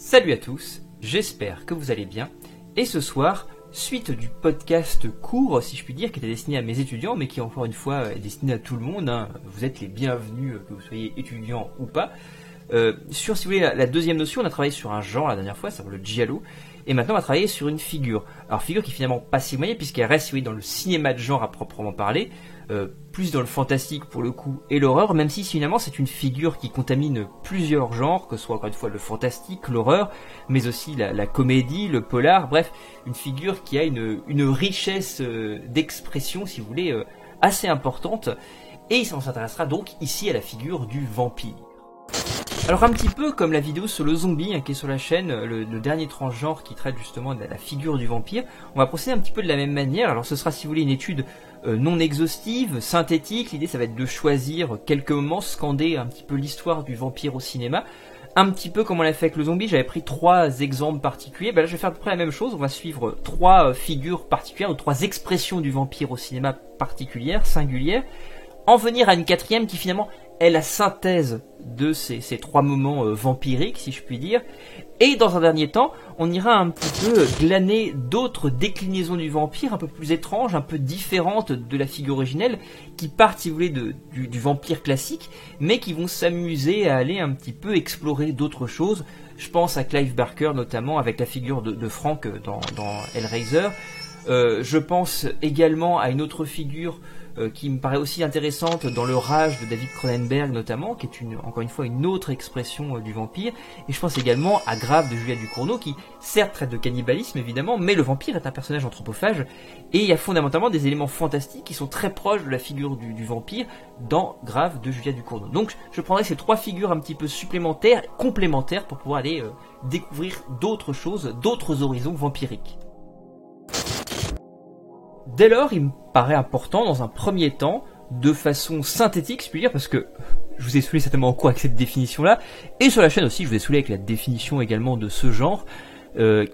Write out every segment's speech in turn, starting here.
Salut à tous, j'espère que vous allez bien. Et ce soir, suite du podcast court, si je puis dire, qui était destiné à mes étudiants, mais qui encore une fois est destiné à tout le monde, hein. Vous êtes les bienvenus, que vous soyez étudiants ou pas. Sur, si vous voulez, la deuxième notion, on a travaillé sur un genre la dernière fois, c'est le giallo. Et maintenant, on va travailler sur une figure. Alors, figure qui est finalement pas si moyenne, puisqu'elle reste, si vous voulez, dans le cinéma de genre à proprement parler, plus dans le fantastique pour le coup et l'horreur, même si finalement c'est une figure qui contamine plusieurs genres, que ce soit encore une fois le fantastique, l'horreur, mais aussi la comédie, le polar, bref, une figure qui a une richesse d'expression, si vous voulez, assez importante. Et on s'intéressera donc ici à la figure du vampire. Alors un petit peu comme la vidéo sur le zombie qui est sur la chaîne, le dernier transgenre qui traite justement de la figure du vampire, on va procéder un petit peu de la même manière. Alors ce sera, si vous voulez, une étude non exhaustive, synthétique. L'idée ça va être de choisir quelques moments, scander un petit peu l'histoire du vampire au cinéma. Un petit peu comme on l'a fait avec le zombie, j'avais pris 3 exemples particuliers. Là je vais faire à peu près la même chose, on va suivre 3 figures particulières, ou 3 expressions du vampire au cinéma particulières, singulières. En venir à une 4e qui finalement est la synthèse de ces 3 moments vampiriques, si je puis dire. Et dans un dernier temps, on ira un petit peu glaner d'autres déclinaisons du vampire, un peu plus étranges, un peu différentes de la figure originelle, qui partent, si vous voulez, du vampire classique, mais qui vont s'amuser à aller un petit peu explorer d'autres choses. Je pense à Clive Barker, notamment, avec la figure de Frank dans Hellraiser. Je pense également à une autre figure qui me paraît aussi intéressante dans le Rage de David Cronenberg notamment, qui est encore une fois une autre expression du vampire. Et je pense également à Grave de Julia Ducournau, qui certes traite de cannibalisme évidemment, mais le vampire est un personnage anthropophage, et il y a fondamentalement des éléments fantastiques qui sont très proches de la figure du vampire dans Grave de Julia Ducournau. Donc je prendrai ces 3 figures un petit peu supplémentaires, complémentaires, pour pouvoir aller découvrir d'autres choses, d'autres horizons vampiriques. Dès lors, il me paraît important, dans un premier temps, de façon synthétique, je puis dire, parce que je vous ai saoulé certainement en cours avec cette définition-là, et sur la chaîne aussi, je vous ai saoulé avec la définition également de ce genre,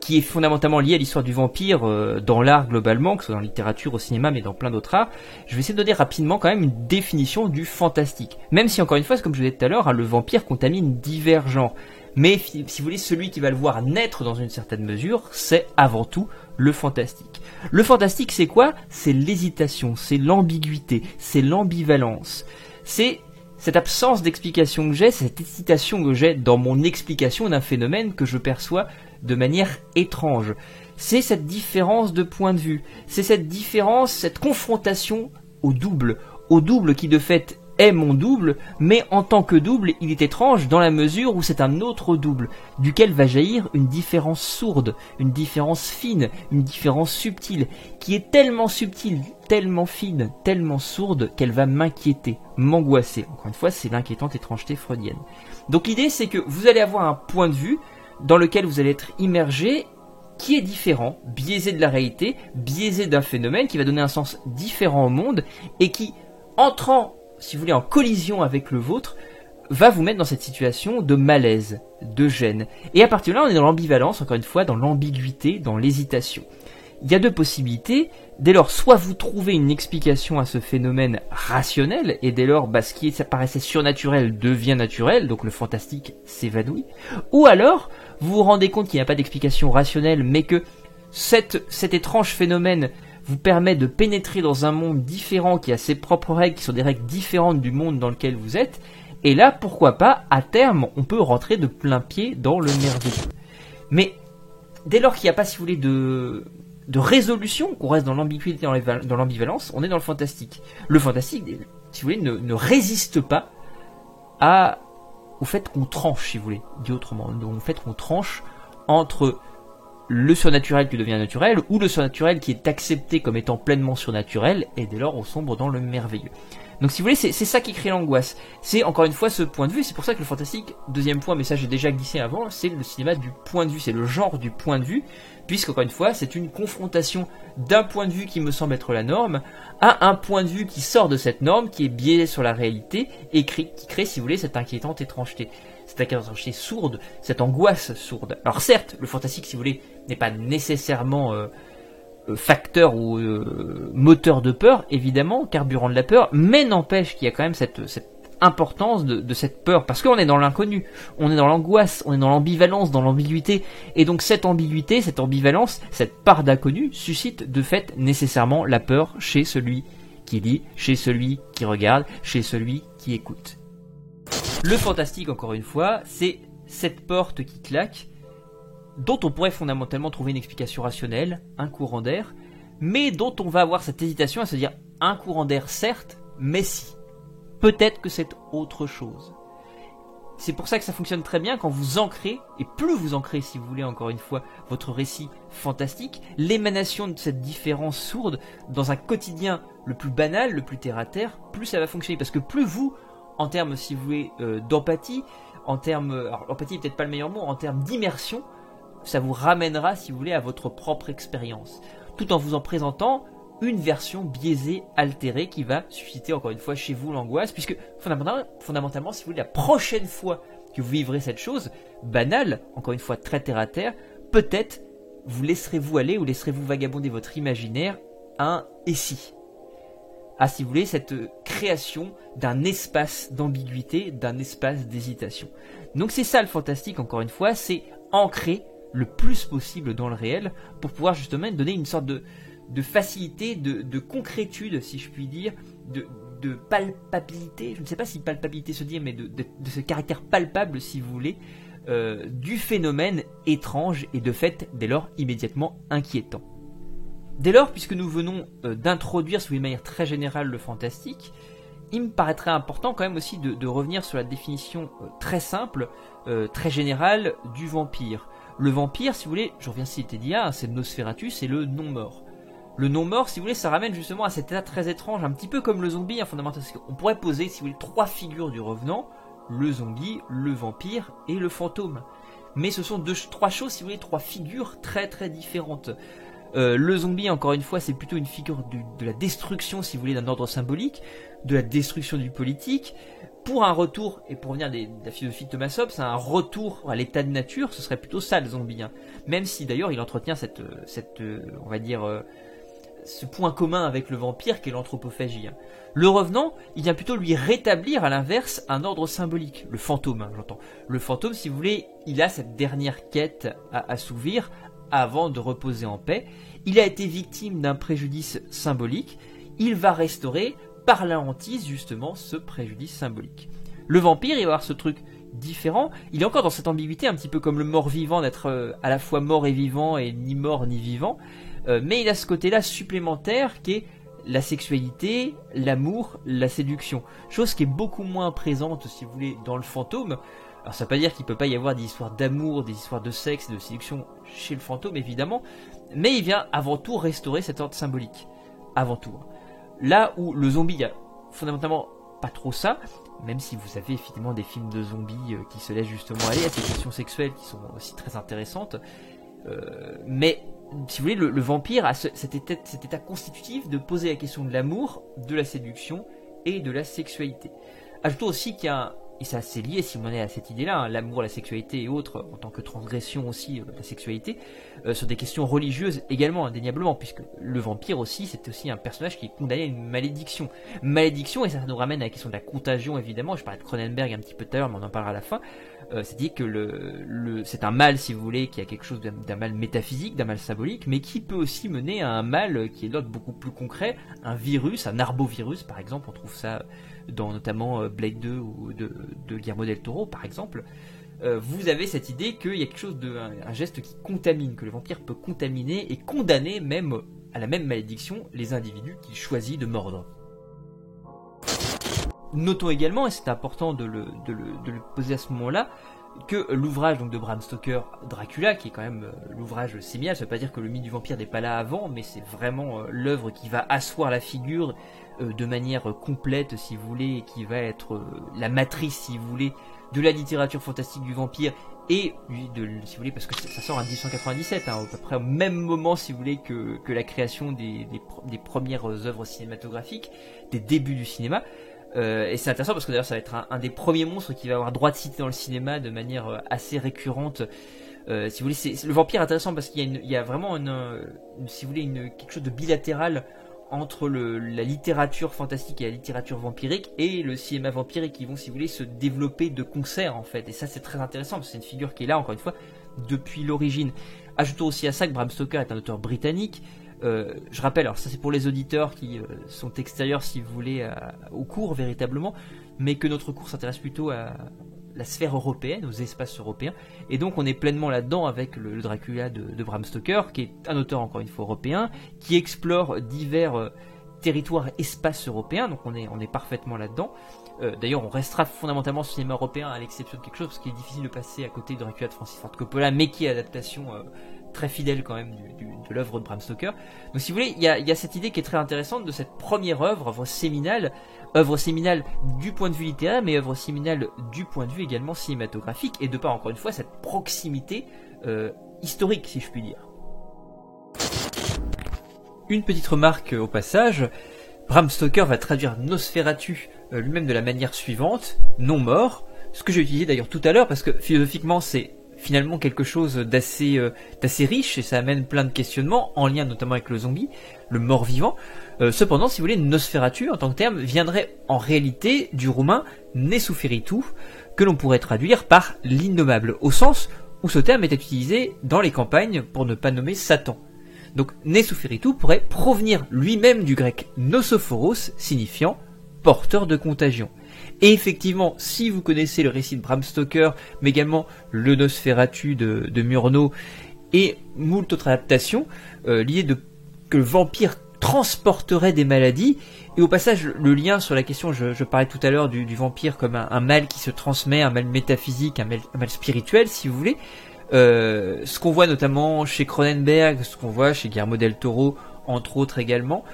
qui est fondamentalement lié à l'histoire du vampire dans l'art globalement, que ce soit dans la littérature, au cinéma, mais dans plein d'autres arts. Je vais essayer de donner rapidement quand même une définition du fantastique. Même si, encore une fois, comme je vous l'ai dit tout à l'heure, le vampire contamine divers genres. Mais si vous voulez, celui qui va le voir naître dans une certaine mesure, c'est avant tout le fantastique. Le fantastique, c'est quoi ? C'est l'hésitation, c'est l'ambiguïté, c'est l'ambivalence. C'est cette absence d'explication que j'ai, cette hésitation que j'ai dans mon explication d'un phénomène que je perçois de manière étrange. C'est cette différence de point de vue, c'est cette différence, cette confrontation au double qui de fait est mon double, mais en tant que double, il est étrange dans la mesure où c'est un autre double, duquel va jaillir une différence sourde, une différence fine, une différence subtile, qui est tellement subtile, tellement fine, tellement sourde, qu'elle va m'inquiéter, m'angoisser. Encore une fois, c'est l'inquiétante étrangeté freudienne. Donc l'idée, c'est que vous allez avoir un point de vue dans lequel vous allez être immergé, qui est différent, biaisé de la réalité, biaisé d'un phénomène, qui va donner un sens différent au monde, et qui, entrant si vous voulez, en collision avec le vôtre, va vous mettre dans cette situation de malaise, de gêne. Et à partir de là, on est dans l'ambivalence, encore une fois, dans l'ambiguïté, dans l'hésitation. Il y a 2 possibilités. Dès lors, soit vous trouvez une explication à ce phénomène rationnel, et dès lors, ce qui paraissait surnaturel devient naturel, donc le fantastique s'évanouit. Ou alors, vous vous rendez compte qu'il n'y a pas d'explication rationnelle, mais que cet étrange phénomène vous permet de pénétrer dans un monde différent qui a ses propres règles, qui sont des règles différentes du monde dans lequel vous êtes, et là, pourquoi pas, à terme, on peut rentrer de plein pied dans le merveilleux. Mais dès lors qu'il n'y a pas, si vous voulez, de résolution, qu'on reste dans l'ambiguïté, dans l'ambivalence, on est dans le fantastique. Le fantastique, si vous voulez, ne résiste pas au fait qu'on tranche, si vous voulez, dit autrement, au fait qu'on tranche entre le surnaturel qui devient naturel, ou le surnaturel qui est accepté comme étant pleinement surnaturel, et dès lors on sombre dans le merveilleux. Donc si vous voulez, c'est ça qui crée l'angoisse. C'est encore une fois ce point de vue, c'est pour ça que le fantastique, deuxième point, mais ça j'ai déjà glissé avant, c'est le cinéma du point de vue, c'est le genre du point de vue, puisqu'encore une fois, c'est une confrontation d'un point de vue qui me semble être la norme, à un point de vue qui sort de cette norme, qui est biaisé sur la réalité, et qui crée, si vous voulez, cette inquiétante étrangeté. Cette étrangeté sourde, cette angoisse sourde. Alors certes, le fantastique, si vous voulez, n'est pas nécessairement facteur ou moteur de peur, évidemment, carburant de la peur, mais n'empêche qu'il y a quand même cette importance de cette peur, parce qu'on est dans l'inconnu, on est dans l'angoisse, on est dans l'ambivalence, dans l'ambiguïté, et donc cette ambiguïté, cette ambivalence, cette part d'inconnu suscite de fait nécessairement la peur chez celui qui lit, chez celui qui regarde, chez celui qui écoute. Le fantastique, encore une fois, c'est cette porte qui claque, dont on pourrait fondamentalement trouver une explication rationnelle, un courant d'air, mais dont on va avoir cette hésitation à se dire un courant d'air certes, mais si. Peut-être que c'est autre chose. C'est pour ça que ça fonctionne très bien quand vous ancrez, et plus vous ancrez si vous voulez encore une fois votre récit fantastique, l'émanation de cette différence sourde dans un quotidien le plus banal, le plus terre à terre, plus ça va fonctionner. Parce que plus vous, en termes si vous voulez d'empathie, en termes, alors l'empathie est peut-être pas le meilleur mot, en termes d'immersion, ça vous ramènera si vous voulez à votre propre expérience. Tout en vous en présentant une version biaisée, altérée, qui va susciter encore une fois chez vous l'angoisse, puisque fondamentalement, si vous voulez, la prochaine fois que vous vivrez cette chose, banale, encore une fois très terre à terre, peut-être vous laisserez-vous aller ou laisserez-vous vagabonder votre imaginaire à un « et si ». Ah, si vous voulez, cette création d'un espace d'ambiguïté, d'un espace d'hésitation. Donc c'est ça le fantastique, encore une fois, c'est ancrer le plus possible dans le réel pour pouvoir justement donner une sorte de facilité, de concrétude, si je puis dire, de palpabilité, je ne sais pas si palpabilité se dit, mais de ce caractère palpable, si vous voulez, du phénomène étrange et de fait, dès lors, immédiatement inquiétant. Dès lors, puisque nous venons d'introduire sous une manière très générale le fantastique, il me paraîtrait important quand même aussi de revenir sur la définition très simple, très générale du vampire. Le vampire, si vous voulez, je reviens citer d'IA, c'est Nosferatu, c'est le non-mort. Le non-mort, si vous voulez, ça ramène justement à cet état très étrange, un petit peu comme le zombie, fondamentalement. On pourrait poser, si vous voulez, trois figures du revenant, le zombie, le vampire et le fantôme. Mais ce sont trois choses, si vous voulez, trois figures très très différentes. Le zombie, encore une fois, c'est plutôt une figure de la destruction, si vous voulez, d'un ordre symbolique, de la destruction du politique, pour un retour, et pour venir de la philosophie de Thomas Hobbes, c'est un retour à l'état de nature, ce serait plutôt ça le zombie. Même si d'ailleurs il entretient on va dire, ce point commun avec le vampire qu'est l'anthropophagie. Le revenant, il vient plutôt lui rétablir à l'inverse un ordre symbolique, le fantôme, j'entends. Le fantôme, si vous voulez, il a cette dernière quête à assouvir avant de reposer en paix. Il a été victime d'un préjudice symbolique, il va restaurer par la hantise justement ce préjudice symbolique. Le vampire, il va avoir ce truc différent, il est encore dans cette ambiguïté un petit peu comme le mort-vivant, d'être à la fois mort et vivant et ni mort ni vivant, mais il a ce côté-là supplémentaire qui est la sexualité, l'amour, la séduction, chose qui est beaucoup moins présente si vous voulez dans le fantôme. Alors ça ne veut pas dire qu'il ne peut pas y avoir des histoires d'amour, des histoires de sexe, de séduction chez le fantôme évidemment, mais il vient avant tout restaurer cet ordre symbolique, avant tout. Là où le zombie, il y a fondamentalement pas trop ça, même si vous avez effectivement des films de zombies qui se laissent justement aller à ces questions sexuelles qui sont aussi très intéressantes, mais si vous voulez, le vampire a cet état constitutif de poser la question de l'amour, de la séduction et de la sexualité. Ajoutons aussi qu'il y a et c'est assez lié si on en est à cette idée-là, l'amour, la sexualité et autres, en tant que transgression aussi de la sexualité, sur des questions religieuses également, indéniablement, puisque le vampire aussi, c'est aussi un personnage qui est condamné à une malédiction. Malédiction, et ça nous ramène à la question de la contagion, évidemment, je parlais de Cronenberg un petit peu tout à l'heure, mais on en parlera à la fin, c'est-à-dire que c'est un mal, si vous voulez, qui a quelque chose d'un mal métaphysique, d'un mal symbolique, mais qui peut aussi mener à un mal qui est l'autre beaucoup plus concret, un virus, un arbovirus par exemple, on trouve ça dans notamment Blade 2 ou de Guillermo del Toro par exemple. Vous avez cette idée qu'il y a quelque chose un geste qui contamine, que le vampire peut contaminer et condamner même à la même malédiction les individus qu'il choisit de mordre. Notons également, et c'est important de le poser à ce moment-là, que l'ouvrage donc de Bram Stoker, Dracula, qui est quand même l'ouvrage séminal, ça ne veut pas dire que le mythe du vampire n'est pas là avant, mais c'est vraiment l'œuvre qui va asseoir la figure de manière complète, si vous voulez, et qui va être la matrice, si vous voulez, de la littérature fantastique du vampire, et si vous voulez, parce que ça sort en 1897, à peu près au même moment, si vous voulez, que la création des premières œuvres cinématographiques, des débuts du cinéma. Et c'est intéressant parce que d'ailleurs ça va être un des premiers monstres qui va avoir droit de cité dans le cinéma de manière assez récurrente. Si vous voulez, le vampire est intéressant parce qu'il y a vraiment si vous voulez, quelque chose de bilatéral entre la littérature fantastique et la littérature vampirique et le cinéma vampirique qui vont, si vous voulez, se développer de concert en fait. Et ça c'est très intéressant parce que c'est une figure qui est là, encore une fois, depuis l'origine. Ajoutons aussi à ça que Bram Stoker est un auteur britannique. Je rappelle, alors ça c'est pour les auditeurs qui sont extérieurs, si vous voulez, au cours véritablement, mais que notre cours s'intéresse plutôt à la sphère européenne, aux espaces européens, et donc on est pleinement là-dedans avec le Dracula de Bram Stoker, qui est un auteur encore une fois européen, qui explore divers territoires, espaces européens, donc on est parfaitement là-dedans. D'ailleurs on restera fondamentalement sur le cinéma européen à l'exception de quelque chose, parce qu'il est difficile de passer à côté de Dracula de Francis Ford Coppola, mais qui est adaptation très fidèle quand même de l'œuvre de Bram Stoker. Donc si vous voulez, il y a cette idée qui est très intéressante de cette première œuvre séminale du point de vue littéraire, mais œuvre séminale du point de vue également cinématographique, et de par encore une fois cette proximité historique, si je puis dire. Une petite remarque au passage, Bram Stoker va traduire Nosferatu lui-même de la manière suivante, non mort, ce que j'ai utilisé d'ailleurs tout à l'heure, parce que philosophiquement c'est finalement quelque chose d'assez riche et ça amène plein de questionnements en lien notamment avec le zombie, le mort-vivant. Cependant, si vous voulez, Nosferatu en tant que terme viendrait en réalité du roumain Nesuferitu, que l'on pourrait traduire par l'innommable, au sens où ce terme était utilisé dans les campagnes pour ne pas nommer Satan. Donc Nesuferitu pourrait provenir lui-même du grec nosophoros, signifiant porteur de contagion. Et effectivement, si vous connaissez le récit de Bram Stoker, mais également le Nosferatu de Murnau et moult autres adaptations, l'idée que le vampire transporterait des maladies, et au passage le lien sur la question, je parlais tout à l'heure du vampire comme un mal qui se transmet, un mal métaphysique, un mal spirituel si vous voulez, ce qu'on voit notamment chez Cronenberg, ce qu'on voit chez Guillermo del Toro entre autres également,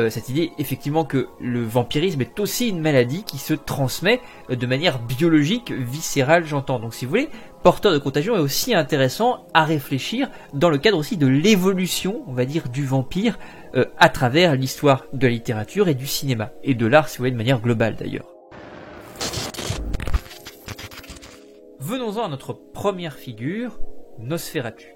cette idée effectivement que le vampirisme est aussi une maladie qui se transmet de manière biologique, viscérale j'entends. Donc si vous voulez, porteur de contagion est aussi intéressant à réfléchir dans le cadre aussi de l'évolution, on va dire, du vampire à travers l'histoire de la littérature et du cinéma, et de l'art si vous voulez de manière globale d'ailleurs. Venons-en à notre première figure, Nosferatu.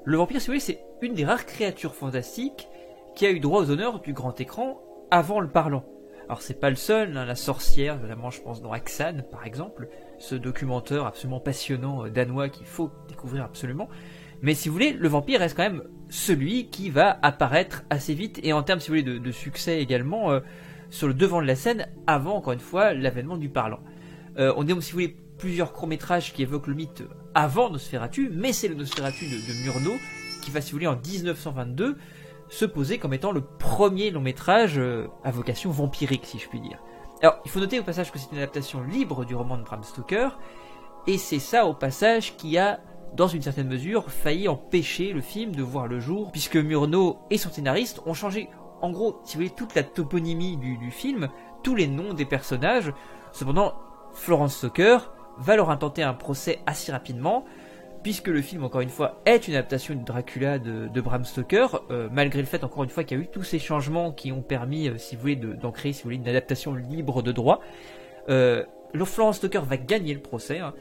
Le vampire si vous voulez c'est une des rares créatures fantastiques qui a eu droit aux honneurs du grand écran avant le parlant. Alors c'est pas le seul, hein, la sorcière, notamment je pense dans Axan par exemple, ce documentaire absolument passionnant danois qu'il faut découvrir absolument, mais si vous voulez, le vampire reste quand même celui qui va apparaître assez vite, et en termes si vous voulez de succès également, sur le devant de la scène, avant encore une fois l'avènement du parlant. On dénombre si vous voulez plusieurs courts-métrages qui évoquent le mythe avant Nosferatu, mais c'est le Nosferatu de Murnau qui va si vous voulez en 1922 se poser comme étant le premier long métrage à vocation vampirique, si je puis dire. Alors, il faut noter au passage que c'est une adaptation libre du roman de Bram Stoker, et c'est ça au passage qui a, dans une certaine mesure, failli empêcher le film de voir le jour, puisque Murnau et son scénariste ont changé, en gros, si vous voulez, toute la toponymie du film, tous les noms des personnages. Cependant, Florence Stoker va leur intenter un procès assez rapidement, puisque le film, encore une fois, est une adaptation de Dracula de Bram Stoker, malgré le fait, encore une fois, qu'il y a eu tous ces changements qui ont permis, si vous voulez, d'en créer, si vous voulez, une adaptation libre de droit. Florence Stoker va gagner le procès, hein,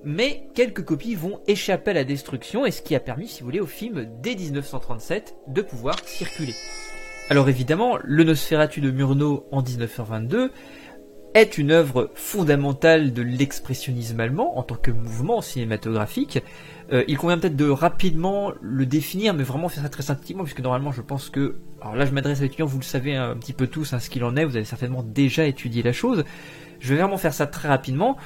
mais quelques copies vont échapper à la destruction, et ce qui a permis, si vous voulez, au film, dès 1937, de pouvoir circuler. Alors évidemment, le Nosferatu de Murnau en 1922 est une œuvre fondamentale de l'expressionnisme allemand en tant que mouvement cinématographique. Il convient peut-être de rapidement le définir, mais vraiment faire ça très synthétiquement, puisque normalement je pense que... Alors là je m'adresse à l'étudiant, vous le savez un petit peu tous, hein, ce qu'il en est, vous avez certainement déjà étudié la chose. Je vais vraiment faire ça très rapidement.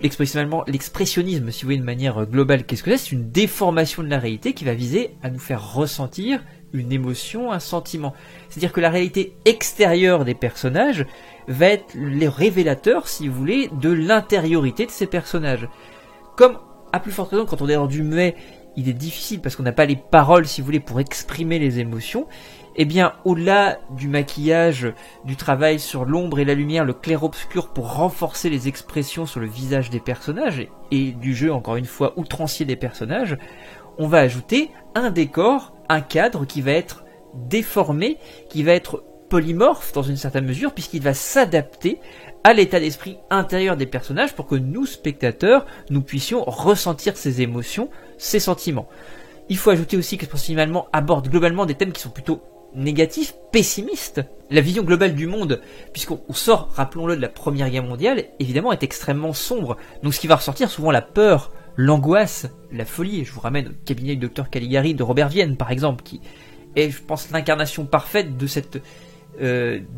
L'expressionnisme, si vous voulez de manière globale, qu'est-ce que c'est ? C'est une déformation de la réalité qui va viser à nous faire ressentir une émotion, un sentiment. C'est-à-dire que la réalité extérieure des personnages va être les révélateurs, si vous voulez, de l'intériorité de ces personnages. Comme, à plus forte raison, quand on est dans du muet, il est difficile parce qu'on n'a pas les paroles, si vous voulez, pour exprimer les émotions, eh bien, au-delà du maquillage, du travail sur l'ombre et la lumière, le clair-obscur pour renforcer les expressions sur le visage des personnages, et du jeu, encore une fois, outrancier des personnages, on va ajouter un décor, un cadre qui va être déformé, qui va être polymorphe dans une certaine mesure, puisqu'il va s'adapter à l'état d'esprit intérieur des personnages pour que nous, spectateurs, nous puissions ressentir ces émotions, ces sentiments. Il faut ajouter aussi que ce film allemand aborde globalement des thèmes qui sont plutôt négatif, pessimiste. La vision globale du monde, puisqu'on sort, rappelons-le, de la Première Guerre mondiale, évidemment est extrêmement sombre. Donc ce qui va ressortir, souvent la peur, l'angoisse, la folie. Je vous ramène au cabinet du docteur Caligari de Robert Vienne, par exemple, qui est, je pense, l'incarnation parfaite de cette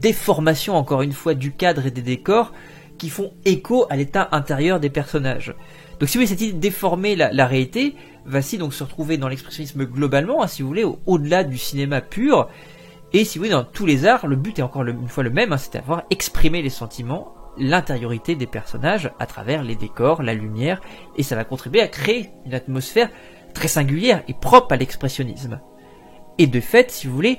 déformation, encore une fois, du cadre et des décors, qui font écho à l'état intérieur des personnages. Donc si vous voulez, cette idée de déformer la réalité va ainsi donc se retrouver dans l'expressionnisme globalement, si vous voulez, au-delà du cinéma pur. Et si vous voulez, dans tous les arts, le but est encore une fois le même, c'est d'avoir exprimé les sentiments, l'intériorité des personnages à travers les décors, la lumière, et ça va contribuer à créer une atmosphère très singulière et propre à l'expressionnisme. Et de fait, si vous voulez,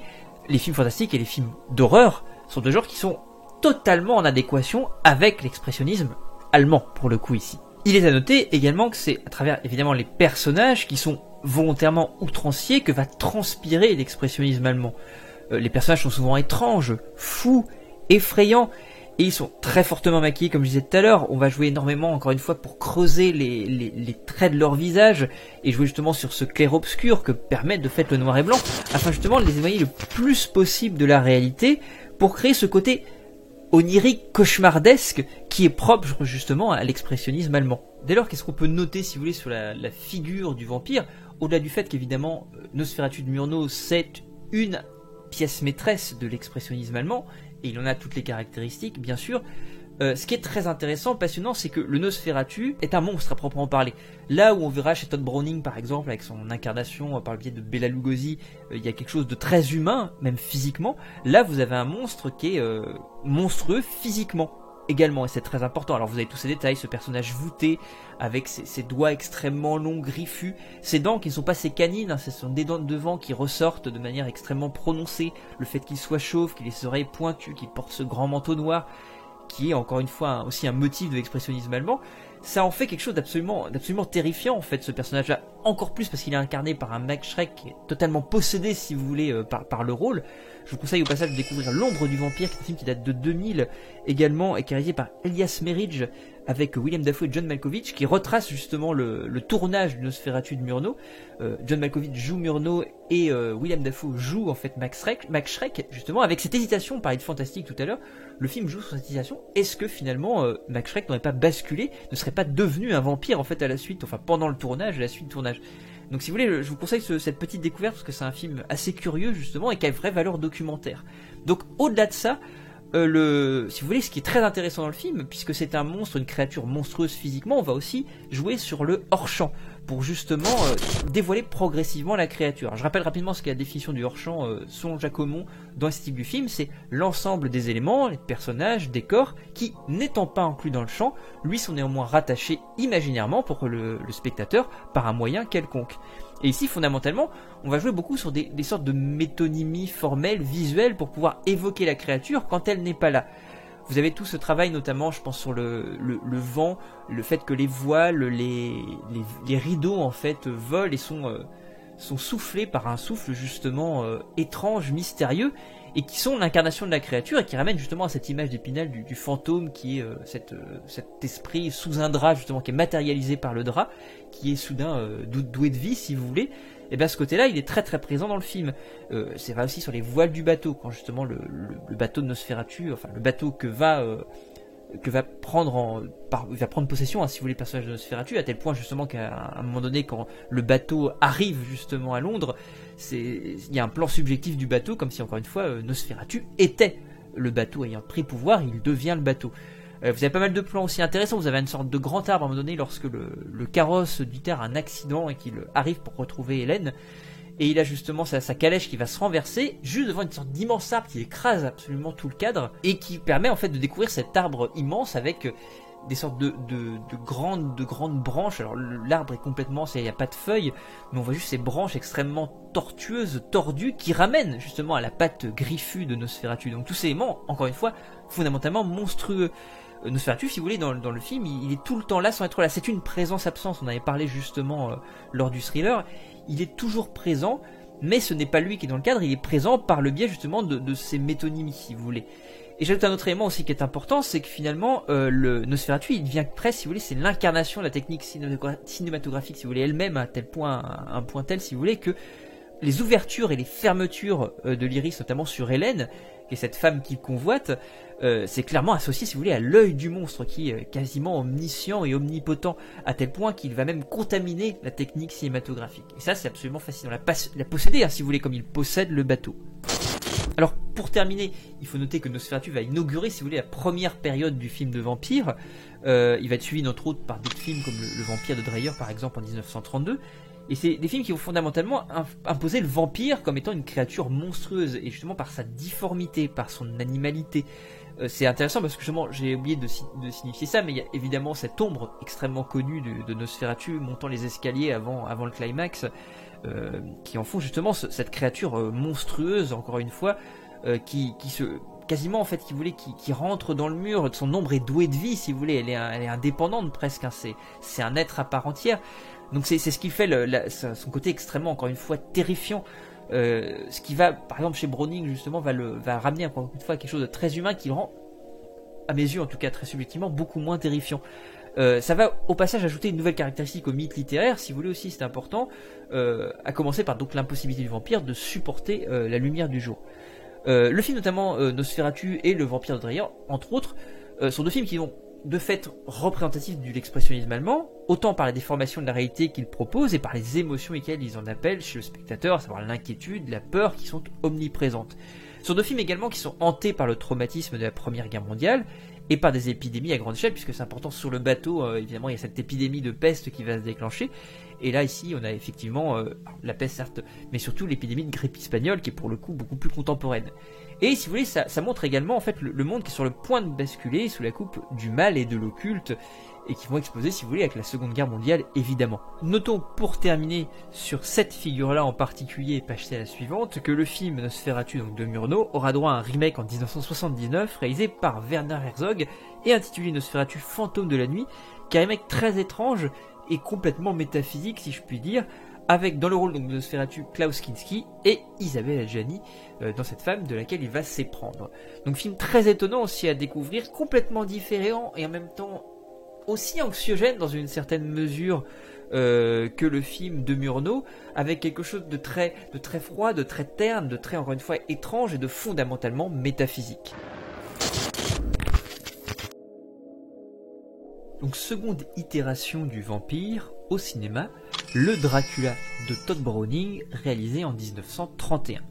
les films fantastiques et les films d'horreur sont deux genres qui sont totalement en adéquation avec l'expressionnisme allemand, pour le coup ici. Il est à noter également que c'est à travers évidemment les personnages qui sont volontairement outranciers que va transpirer l'expressionnisme allemand. Les personnages sont souvent étranges, fous, effrayants, et ils sont très fortement maquillés, comme je disais tout à l'heure. On va jouer énormément, encore une fois, pour creuser les traits de leur visage, et jouer justement sur ce clair-obscur que permet de fait le noir et blanc, afin justement de les éloigner le plus possible de la réalité, pour créer ce côté onirique, cauchemardesque, qui est propre justement à l'expressionnisme allemand. Dès lors, qu'est-ce qu'on peut noter, si vous voulez, sur la figure du vampire, au-delà du fait qu'évidemment, Nosferatu de Murnau, c'est une pièce maîtresse de l'expressionnisme allemand, et il en a toutes les caractéristiques, bien sûr. Ce qui est très intéressant, passionnant, c'est que le Nosferatu est un monstre à proprement parler. Là où on verra chez Todd Browning, par exemple, avec son incarnation par le biais de Bela Lugosi, il y a quelque chose de très humain, même physiquement. Là, vous avez un monstre qui est monstrueux physiquement également, et c'est très important. Alors vous avez tous ces détails, ce personnage voûté, avec ses doigts extrêmement longs, griffus, ses dents qui ne sont pas ses canines, ce sont des dents de devant qui ressortent de manière extrêmement prononcée, le fait qu'il soit chauve, qu'il ait ses oreilles pointues, qu'il porte ce grand manteau noir, qui est encore une fois aussi un motif de l'expressionnisme allemand, ça en fait quelque chose d'absolument terrifiant en fait, ce personnage-là, encore plus parce qu'il est incarné par un Max Schreck qui est totalement possédé, si vous voulez, par le rôle. Je vous conseille au passage de découvrir L'Ombre du Vampire, qui est un film qui date de 2000 également, et qui est réalisé par Elias Merridge, avec William Dafoe et John Malkovich, qui retrace justement le tournage du Nosferatu de Murnau. John Malkovich joue Murnau et William Dafoe joue en fait Max Schreck, justement, avec cette hésitation. On parlait de fantastique tout à l'heure, le film joue sur cette hésitation. Est-ce que finalement Max Schreck n'aurait pas basculé, ne serait pas devenu un vampire en fait à la suite, enfin pendant le tournage, à la suite du tournage. Donc si vous voulez, je vous conseille cette petite découverte, parce que c'est un film assez curieux justement, et qui a une vraie valeur documentaire. Donc au-delà de ça, si vous voulez, ce qui est très intéressant dans le film, puisque c'est un monstre, une créature monstrueuse physiquement, on va aussi jouer sur le hors-champ, pour justement dévoiler progressivement la créature. Alors, je rappelle rapidement ce qu'est la définition du hors-champ selon Jacquemont dans le style du film, c'est l'ensemble des éléments, les personnages, décors, qui, n'étant pas inclus dans le champ, lui sont néanmoins rattachés imaginairement pour le spectateur par un moyen quelconque. Et ici, fondamentalement, on va jouer beaucoup sur des sortes de métonymies formelles, visuelles, pour pouvoir évoquer la créature quand elle n'est pas là. Vous avez tout ce travail, notamment, je pense, sur le vent, le fait que les voiles, les rideaux, en fait, volent et sont soufflés par un souffle, justement, étrange, mystérieux, et qui sont l'incarnation de la créature, et qui ramènent justement à cette image d'Épinal du fantôme, qui est cet esprit sous un drap, justement, qui est matérialisé par le drap, qui est soudain doué de vie, si vous voulez. Et bien ce côté-là, il est très très présent dans le film. C'est vrai aussi sur les voiles du bateau, quand justement le bateau de Nosferatu, enfin le bateau que va prendre possession, si vous voulez, le personnage de Nosferatu, à tel point justement qu'à un moment donné, quand le bateau arrive justement à Londres, il y a un plan subjectif du bateau, comme si encore une fois Nosferatu était le bateau ayant pris pouvoir, il devient le bateau. Vous avez pas mal de plans aussi intéressants. Vous avez une sorte de grand arbre à un moment donné lorsque le carrosse du terre a un accident et qu'il arrive pour retrouver Hélène. Et il a justement sa calèche qui va se renverser juste devant une sorte d'immense arbre qui écrase absolument tout le cadre et qui permet en fait de découvrir cet arbre immense avec des sortes de grandes branches. Alors l'arbre est complètement, il n'y a pas de feuilles, mais on voit juste ces branches extrêmement tortueuses, tordues, qui ramènent justement à la patte griffue de Nosferatu. Donc tous ces éléments, encore une fois, fondamentalement monstrueux. Nosferatu, si vous voulez, dans le film, il est tout le temps là sans être là. C'est une présence-absence. On avait parlé justement lors du thriller. Il est toujours présent, mais ce n'est pas lui qui est dans le cadre. Il est présent par le biais justement de ces métonymies, si vous voulez. Et j'ajoute un autre élément aussi qui est important, c'est que finalement, le Nosferatu, il devient presque, si vous voulez, c'est l'incarnation de la technique cinématographique, si vous voulez, elle-même, à tel point, un point tel, si vous voulez, que les ouvertures et les fermetures de l'iris, notamment sur Hélène, qui est cette femme qu'il convoite, c'est clairement associé, si vous voulez, à l'œil du monstre, qui est quasiment omniscient et omnipotent, à tel point qu'il va même contaminer la technique cinématographique. Et ça, c'est absolument fascinant. La posséder, hein, si vous voulez, comme il possède le bateau. Alors, pour terminer, il faut noter que Nosferatu va inaugurer, si vous voulez, la première période du film de vampire. Il va être suivi, entre autres, par d'autres films comme le Vampire de Dreyer, par exemple, en 1932. Et c'est des films qui vont fondamentalement imposer le vampire comme étant une créature monstrueuse, et justement par sa difformité, par son animalité. C'est intéressant parce que justement, j'ai oublié de signifier ça, mais il y a évidemment cette ombre extrêmement connue de Nosferatu montant les escaliers avant le climax, qui en font justement cette créature monstrueuse, encore une fois, qui se... quasiment en fait, qui rentre dans le mur. Son ombre est douée de vie, si vous voulez, elle est indépendante presque, hein. C'est un être à part entière. Donc c'est ce qui fait son côté extrêmement, encore une fois, terrifiant. Ce qui va, par exemple, chez Browning, justement, va ramener encore une fois quelque chose de très humain qui le rend, à mes yeux en tout cas très subjectivement, beaucoup moins terrifiant. Ça va au passage ajouter une nouvelle caractéristique au mythe littéraire, si vous voulez aussi, c'est important, à commencer par donc l'impossibilité du vampire de supporter la lumière du jour. Le film notamment Nosferatu et le Vampire de Dreyer, entre autres, sont deux films qui vont de fait représentatifs de l'expressionnisme allemand, autant par la déformation de la réalité qu'ils proposent et par les émotions auxquelles ils en appellent chez le spectateur, à savoir l'inquiétude, la peur, qui sont omniprésentes. Ce sont deux films également qui sont hantés par le traumatisme de la Première Guerre mondiale et par des épidémies à grande échelle, puisque c'est important, sur le bateau, évidemment, il y a cette épidémie de peste qui va se déclencher. Et là, ici, on a effectivement la peste, certes, mais surtout l'épidémie de grippe espagnole, qui est pour le coup beaucoup plus contemporaine. Et si vous voulez, ça montre également en fait le monde qui est sur le point de basculer sous la coupe du mal et de l'occulte, et qui vont exploser, si vous voulez, avec la Seconde Guerre mondiale, évidemment. Notons, pour terminer, sur cette figure-là en particulier, passée à la suivante, que le film Nosferatu, donc de Murnau, aura droit à un remake en 1979, réalisé par Werner Herzog, et intitulé Nosferatu Fantôme de la Nuit, qui est un remake très étrange et complètement métaphysique, si je puis dire, avec dans le rôle donc, de Nosferatu Klaus Kinski et Isabelle Adjani dans cette femme de laquelle il va s'éprendre. Donc film très étonnant aussi à découvrir, complètement différent et en même temps aussi anxiogène dans une certaine mesure que le film de Murnau, avec quelque chose de très froid, de très terne, de très encore une fois étrange et de fondamentalement métaphysique. Donc seconde itération du vampire au cinéma, le Dracula de Todd Browning, réalisé en 1931.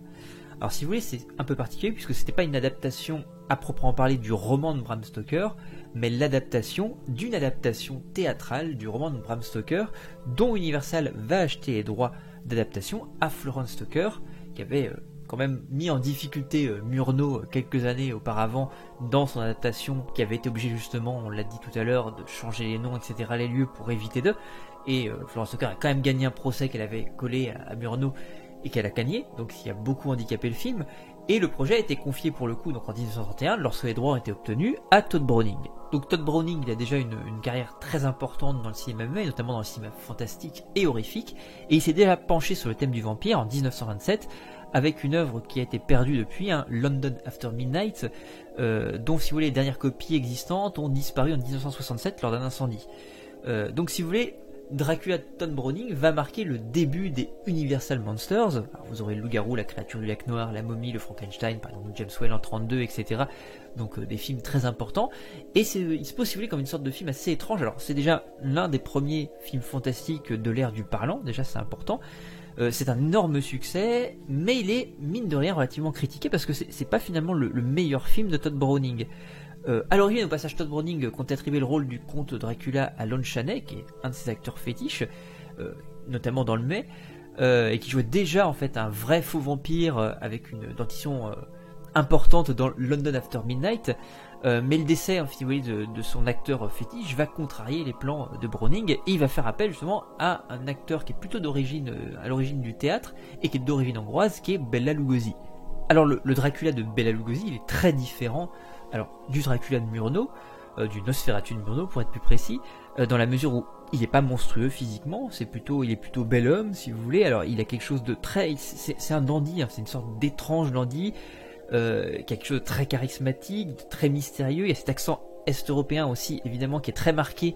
Alors si vous voulez, c'est un peu particulier puisque c'était pas une adaptation à proprement parler du roman de Bram Stoker, mais l'adaptation d'une adaptation théâtrale du roman de Bram Stoker, dont Universal va acheter les droits d'adaptation à Florence Stoker, qui avait quand même mis en difficulté Murnau quelques années auparavant dans son adaptation, qui avait été obligé justement, on l'a dit tout à l'heure, de changer les noms, etc., les lieux pour éviter d'eux. Et Florence Stoker a quand même gagné un procès qu'elle avait collé à Murnau et qu'elle a gagné, donc il a beaucoup handicapé le film. Et le projet a été confié pour le coup, donc en 1931, lorsque les droits ont été obtenus, à Todd Browning. Donc Todd Browning, il a déjà une carrière très importante dans le cinéma muet, notamment dans le cinéma fantastique et horrifique, et il s'est déjà penché sur le thème du vampire en 1927, avec une œuvre qui a été perdue depuis, London After Midnight, dont si vous voulez les dernières copies existantes ont disparu en 1967 lors d'un incendie. Donc si vous voulez, Dracula de Todd Browning va marquer le début des Universal Monsters. Alors, vous aurez le loup-garou, la créature du lac noir, la momie, le Frankenstein, par exemple James Whale en 32, etc. Donc des films très importants. Et il se pose, si vous voulez, comme une sorte de film assez étrange. Alors c'est déjà l'un des premiers films fantastiques de l'ère du parlant, déjà c'est important. C'est un énorme succès, mais il est, mine de rien, relativement critiqué parce que c'est pas finalement le meilleur film de Todd Browning. À l'origine, au passage, Todd Browning comptait attribuer le rôle du comte Dracula à Lon Chaney, qui est un de ses acteurs fétiches, notamment dans le Mai, et qui jouait déjà en fait un vrai faux vampire avec une dentition importante dans London After Midnight. Mais le décès, si vous voulez, de son acteur fétiche va contrarier les plans de Browning, et il va faire appel justement à un acteur qui est plutôt à l'origine du théâtre et qui est d'origine hongroise, qui est Bela Lugosi. Alors le Dracula de Bela Lugosi, il est très différent du Dracula de Murnau, du Nosferatu de Murnau pour être plus précis, dans la mesure où il n'est pas monstrueux physiquement, il est plutôt bel homme si vous voulez. Alors il a quelque chose de très, c'est un dandy, c'est une sorte d'étrange dandy, quelque chose de très charismatique, de très mystérieux. Il y a cet accent est-européen aussi évidemment qui est très marqué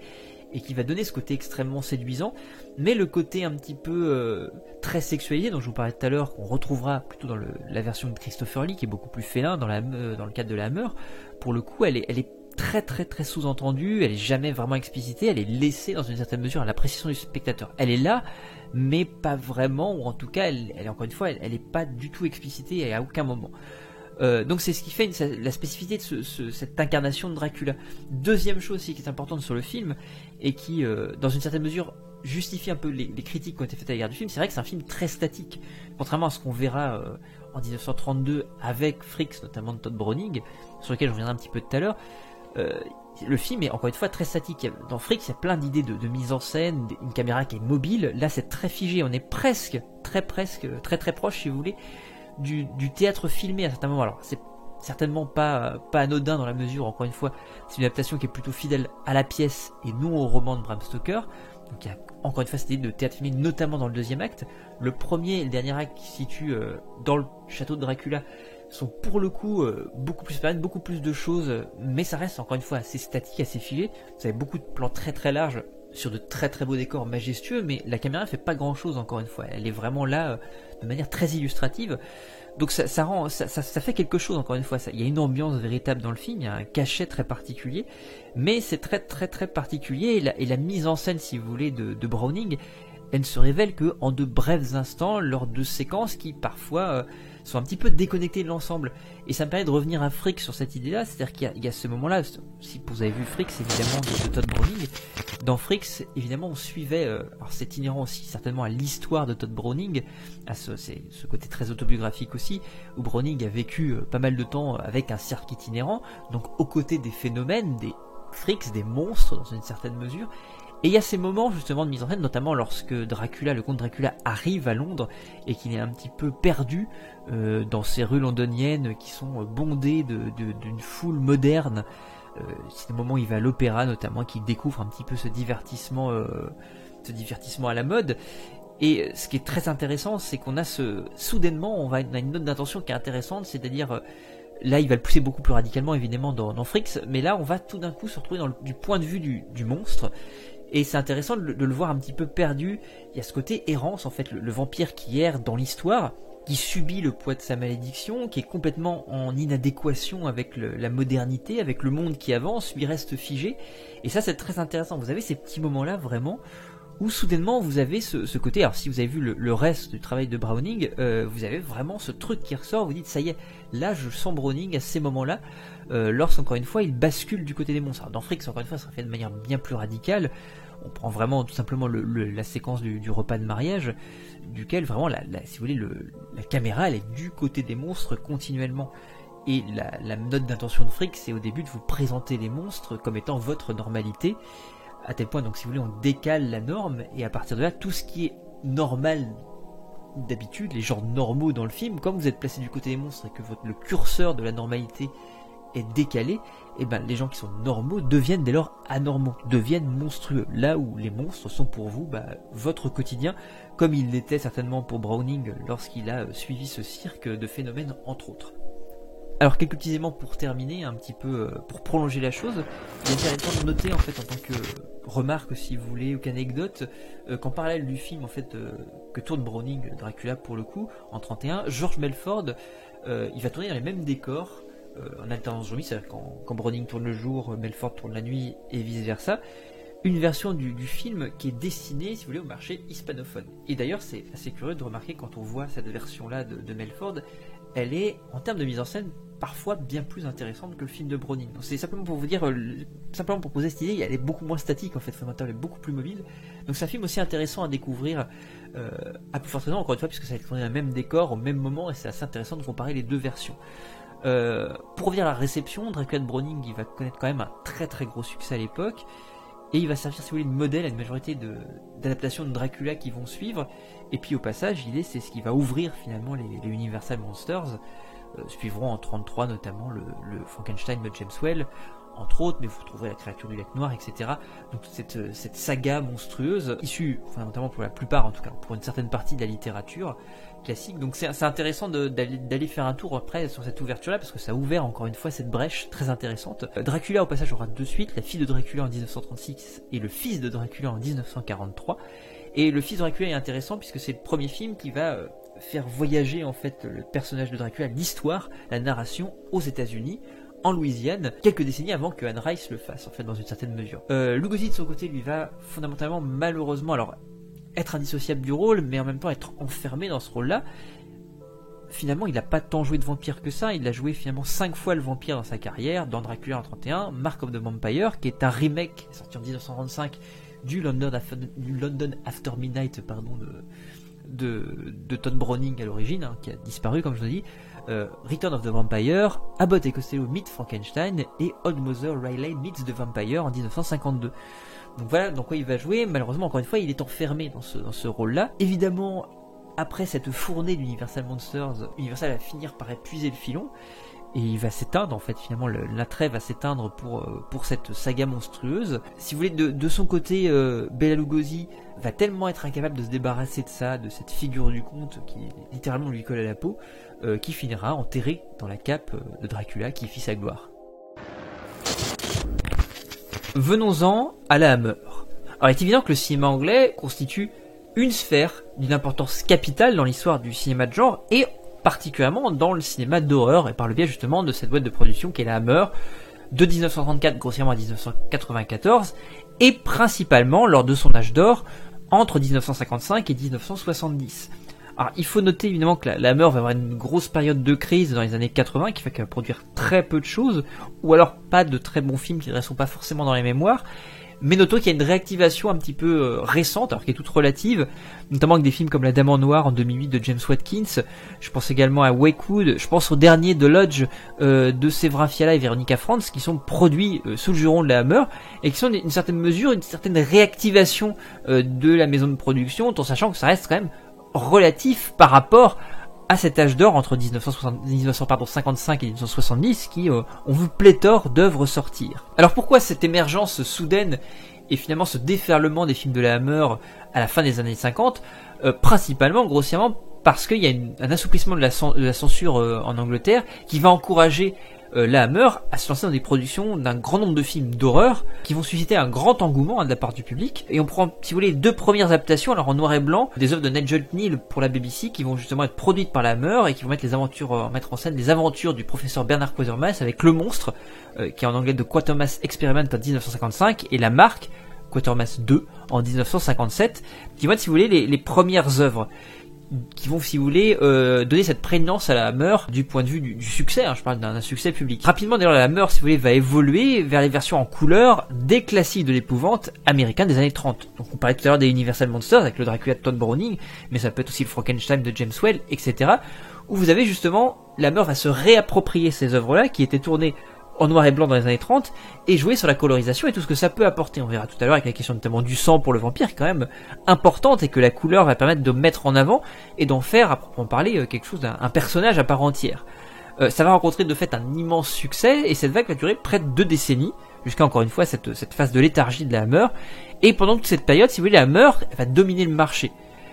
et qui va donner ce côté extrêmement séduisant, mais le côté un petit peu très sexualisé dont je vous parlais tout à l'heure, qu'on retrouvera plutôt dans la version de Christopher Lee, qui est beaucoup plus félin dans le cadre de la Hammer, pour le coup elle est très très très sous-entendue, elle est jamais vraiment explicitée, elle est laissée dans une certaine mesure à l'appréciation du spectateur. Elle est là, mais pas vraiment, ou en tout cas, elle encore une fois, elle est pas du tout explicitée à aucun moment. Donc c'est ce qui fait la spécificité de cette incarnation de Dracula. Deuxième chose aussi qui est importante sur le film, et qui, dans une certaine mesure, justifie un peu les critiques qui ont été faites à l'égard du film, c'est vrai que c'est un film très statique. Contrairement à ce qu'on verra en 1932 avec Freaks, notamment de Todd Browning, sur lequel je reviendrai un petit peu tout à l'heure, le film est encore une fois très statique. Dans Freaks, il y a plein d'idées de mise en scène, une caméra qui est mobile. Là, c'est très figé. On est très proche, si vous voulez, du théâtre filmé à certains moments. Alors, c'est certainement pas anodin dans la mesure, encore une fois, c'est une adaptation qui est plutôt fidèle à la pièce et non au roman de Bram Stoker. Donc, il y a encore une fois cette idée de théâtre filmé, notamment dans le deuxième acte. Le premier et le dernier acte qui se situent dans le château de Dracula sont pour le coup beaucoup plus spéciales, beaucoup plus de choses, mais ça reste encore une fois assez statique, assez figé. Vous avez beaucoup de plans très très larges sur de très très beaux décors majestueux, mais la caméra fait pas grand chose encore une fois. Elle est vraiment là de manière très illustrative. Donc ça fait quelque chose encore une fois. Il y a une ambiance véritable dans le film, il y a un cachet très particulier, mais c'est très très très particulier. Et la mise en scène, si vous voulez, de Browning, elle ne se révèle que en de brefs instants lors de séquences qui parfois sont un petit peu déconnectées de l'ensemble. Et ça me permet de revenir à Freaks sur cette idée-là, c'est-à-dire qu'il y a ce moment-là, si vous avez vu Freaks évidemment de Todd Browning, dans Freaks évidemment on suivait, alors c'est inhérent aussi certainement à l'histoire de Todd Browning, à ce côté très autobiographique aussi, où Browning a vécu pas mal de temps avec un cirque itinérant, donc aux côtés des phénomènes, des freaks, des monstres dans une certaine mesure. Et il y a ces moments justement de mise en scène, notamment lorsque Dracula, le comte Dracula, arrive à Londres et qu'il est un petit peu perdu dans ces rues londoniennes qui sont bondées d'une foule moderne. C'est le moment où il va à l'opéra notamment, qui découvre un petit peu ce divertissement à la mode. Et ce qui est très intéressant, c'est qu'on a soudainement, on a une note d'intention qui est intéressante, c'est-à-dire là il va le pousser beaucoup plus radicalement évidemment dans Freaks, mais là on va tout d'un coup se retrouver du point de vue du monstre. Et c'est intéressant de le voir un petit peu perdu. Il y a ce côté errance, en fait, le vampire qui erre dans l'histoire, qui subit le poids de sa malédiction, qui est complètement en inadéquation avec la modernité, avec le monde qui avance, lui reste figé. Et ça, c'est très intéressant. Vous avez ces petits moments-là, vraiment, où soudainement, vous avez ce côté... Alors, si vous avez vu le reste du travail de Browning, vous avez vraiment ce truc qui ressort. Vous dites, ça y est, là, je sens Browning à ces moments-là, lorsqu'encore une fois, il bascule du côté des monstres. Alors, dans Freaks, encore une fois, ça sera fait de manière bien plus radicale. On prend vraiment tout simplement la séquence du repas de mariage, duquel vraiment, si vous voulez, la caméra, elle est du côté des monstres continuellement. Et la note d'intention de Freaks, c'est au début de vous présenter les monstres comme étant votre normalité, à tel point, donc si vous voulez, on décale la norme, et à partir de là, tout ce qui est normal d'habitude, les genres normaux dans le film, comme vous êtes placé du côté des monstres et que le curseur de la normalité est décalé, et ben les gens qui sont normaux deviennent dès lors anormaux, deviennent monstrueux, là où les monstres sont pour vous votre quotidien, comme il l'était certainement pour Browning lorsqu'il a suivi ce cirque de phénomènes entre autres. Alors quelques petits éléments pour terminer, un petit peu pour prolonger la chose. Il est intéressant de noter en fait, en tant que remarque si vous voulez, ou qu'anecdote, qu'en parallèle du film en fait que tourne Browning, Dracula pour le coup, en 31, George Melford, il va tourner dans les mêmes décors, en alternance jour-nuit, c'est-à-dire quand Browning tourne le jour, Melford tourne la nuit et vice-versa. Une version du film qui est destinée, si vous voulez, au marché hispanophone. Et d'ailleurs, c'est assez curieux de remarquer quand on voit cette version-là de Melford, elle est, en termes de mise en scène, parfois bien plus intéressante que le film de Browning. Donc c'est simplement pour vous dire, simplement pour poser cette idée, elle est beaucoup moins statique en fait, elle est beaucoup plus mobile. Donc c'est un film aussi intéressant à découvrir, à plus forte raison, encore une fois, puisque ça a été tourné dans le même décor, au même moment, et c'est assez intéressant de comparer les deux versions. Pour revenir à la réception, Dracula de Browning, il va connaître quand même un très très gros succès à l'époque, et il va servir, si vous voulez, de modèle à une majorité d'adaptations de Dracula qui vont suivre. Et puis au passage, c'est ce qui va ouvrir finalement les Universal Monsters. Suivront en 1933 notamment le Frankenstein de James Whale. entre autres, mais vous retrouverez la créature du lac noir, etc. Donc cette saga monstrueuse, issue fondamentalement pour la plupart, en tout cas pour une certaine partie de la littérature classique. Donc c'est intéressant d'aller faire un tour après sur cette ouverture-là, parce que ça a ouvert encore une fois cette brèche très intéressante. Dracula, au passage, aura deux suites, la fille de Dracula en 1936 et le fils de Dracula en 1943. Et le fils de Dracula est intéressant puisque c'est le premier film qui va faire voyager en fait le personnage de Dracula, l'histoire, la narration aux États-Unis, en Louisiane, quelques décennies avant que Anne Rice le fasse, en fait, dans une certaine mesure. Lugosi, de son côté, lui va fondamentalement, malheureusement, alors être indissociable du rôle, mais en même temps être enfermé dans ce rôle-là. Finalement, il n'a pas tant joué de vampire que ça, il a joué finalement 5 fois le vampire dans sa carrière, dans Dracula en 31, Mark of the Vampire, qui est un remake sorti en 1935 du London After Midnight, de Todd Browning à l'origine, qui a disparu, comme je vous ai dit, Return of the Vampire, Abbott et Costello meet Frankenstein, et Old Mother Riley meets the Vampire en 1952. Donc voilà dans quoi il va jouer. Malheureusement, encore une fois, il est enfermé dans ce rôle-là. Évidemment, après cette fournée d'Universal Monsters, Universal va finir par épuiser le filon, et il va s'éteindre, en fait, finalement, l'attrait va s'éteindre pour cette saga monstrueuse. Si vous voulez, de son côté, Bela Lugosi va tellement être incapable de se débarrasser de ça, de cette figure du conte qui littéralement lui colle à la peau, qui finira enterré dans la cape de Dracula qui fit sa gloire. Venons-en à la Hammer. Alors il est évident que le cinéma anglais constitue une sphère d'une importance capitale dans l'histoire du cinéma de genre, et particulièrement dans le cinéma d'horreur, et par le biais justement de cette boîte de production qu'est la Hammer, de 1934 grossièrement à 1994, et principalement lors de son âge d'or entre 1955 et 1970. Alors il faut noter évidemment que la Hammer va avoir une grosse période de crise dans les années 80 qui fait qu'elle va produire très peu de choses, ou alors pas de très bons films qui ne restent pas forcément dans les mémoires. Mais notons qu'il y a une réactivation un petit peu récente, alors qui est toute relative, notamment avec des films comme La Dame en Noir en 2008 de James Watkins. Je pense également à Wakewood, je pense au dernier de Lodge de Séverin Fiala et Véronica Franz, qui sont produits sous le juron de la Hammer, et qui sont d'une certaine mesure une certaine réactivation de la maison de production, tout en sachant que ça reste quand même relatif par rapport à cet âge d'or entre 1955 et 1970 qui ont vu pléthore d'œuvres sortir. Alors pourquoi cette émergence soudaine et finalement ce déferlement des films de la Hammer à la fin des années 50 principalement, grossièrement, parce qu'il y a un assouplissement de la censure en Angleterre qui va encourager la Hammer à se lancer dans des productions d'un grand nombre de films d'horreur qui vont susciter un grand engouement de la part du public. Et on prend, si vous voulez, les deux premières adaptations, alors en noir et blanc, des œuvres de Nigel Kneale pour la BBC qui vont justement être produites par la Hammer et qui vont mettre en scène les aventures du professeur Bernard Quatermass avec Le Monstre, qui est en anglais de Quatermass Experiment en 1955, et La Marque, Quatermass 2 en 1957, qui vont être, si vous voulez, les premières œuvres qui vont, si vous voulez, donner cette prégnance à la Hammer du point de vue du succès, je parle d'un succès public. Rapidement, d'ailleurs, la Hammer, si vous voulez, va évoluer vers les versions en couleur des classiques de l'épouvante américains des années 30. Donc on parlait tout à l'heure des Universal Monsters avec le Dracula de Todd Browning, mais ça peut être aussi le Frankenstein de James Whale, etc. Où vous avez justement, la Hammer va se réapproprier ces œuvres-là qui étaient tournées en noir et blanc dans les années 30, et jouer sur la colorisation et tout ce que ça peut apporter. On verra tout à l'heure avec la question notamment du sang pour le vampire, qui est quand même importante, et que la couleur va permettre de mettre en avant et d'en faire, à proprement parler, quelque chose un personnage à part entière. Ça va rencontrer de fait un immense succès, et cette vague va durer près de 2 décennies, jusqu'à encore une fois cette phase de léthargie de la Hammer, et pendant toute cette période, si vous voulez, la Hammer va dominer le marché.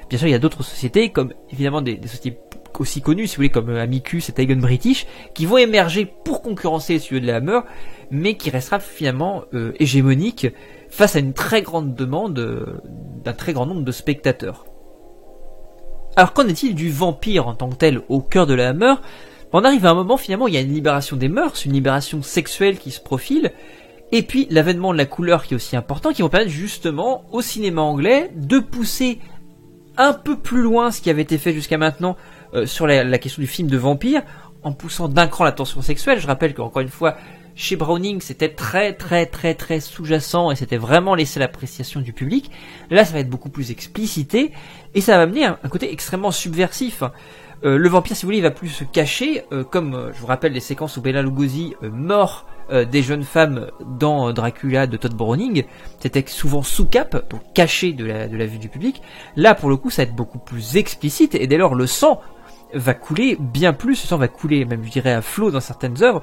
Bien sûr, il y a d'autres sociétés, comme évidemment des sociétés aussi connus, si vous voulez, comme Amicus et Tigon British, qui vont émerger pour concurrencer les studios de la Hammer, mais qui restera finalement hégémonique face à une très grande demande d'un très grand nombre de spectateurs. Alors qu'en est-il du vampire en tant que tel au cœur de la Hammer? On arrive à un moment, finalement, il y a une libération des mœurs, une libération sexuelle qui se profile, et puis l'avènement de la couleur qui est aussi important, qui vont permettre justement au cinéma anglais de pousser un peu plus loin ce qui avait été fait jusqu'à maintenant sur la question du film de vampire, en poussant d'un cran la tension sexuelle. Je rappelle qu'encore une fois, chez Browning, c'était très sous-jacent et c'était vraiment laissé à l'appréciation du public. Là, ça va être beaucoup plus explicité et ça va amener un côté extrêmement subversif. Le vampire, si vous voulez, il va plus se cacher, comme je vous rappelle les séquences où Bela Lugosi mord des jeunes femmes dans Dracula de Todd Browning. C'était souvent sous cape, donc caché de la vue du public. Là, pour le coup, ça va être beaucoup plus explicite et dès lors le sang va couler bien plus, ce sang va couler même je dirais à flot dans certaines œuvres.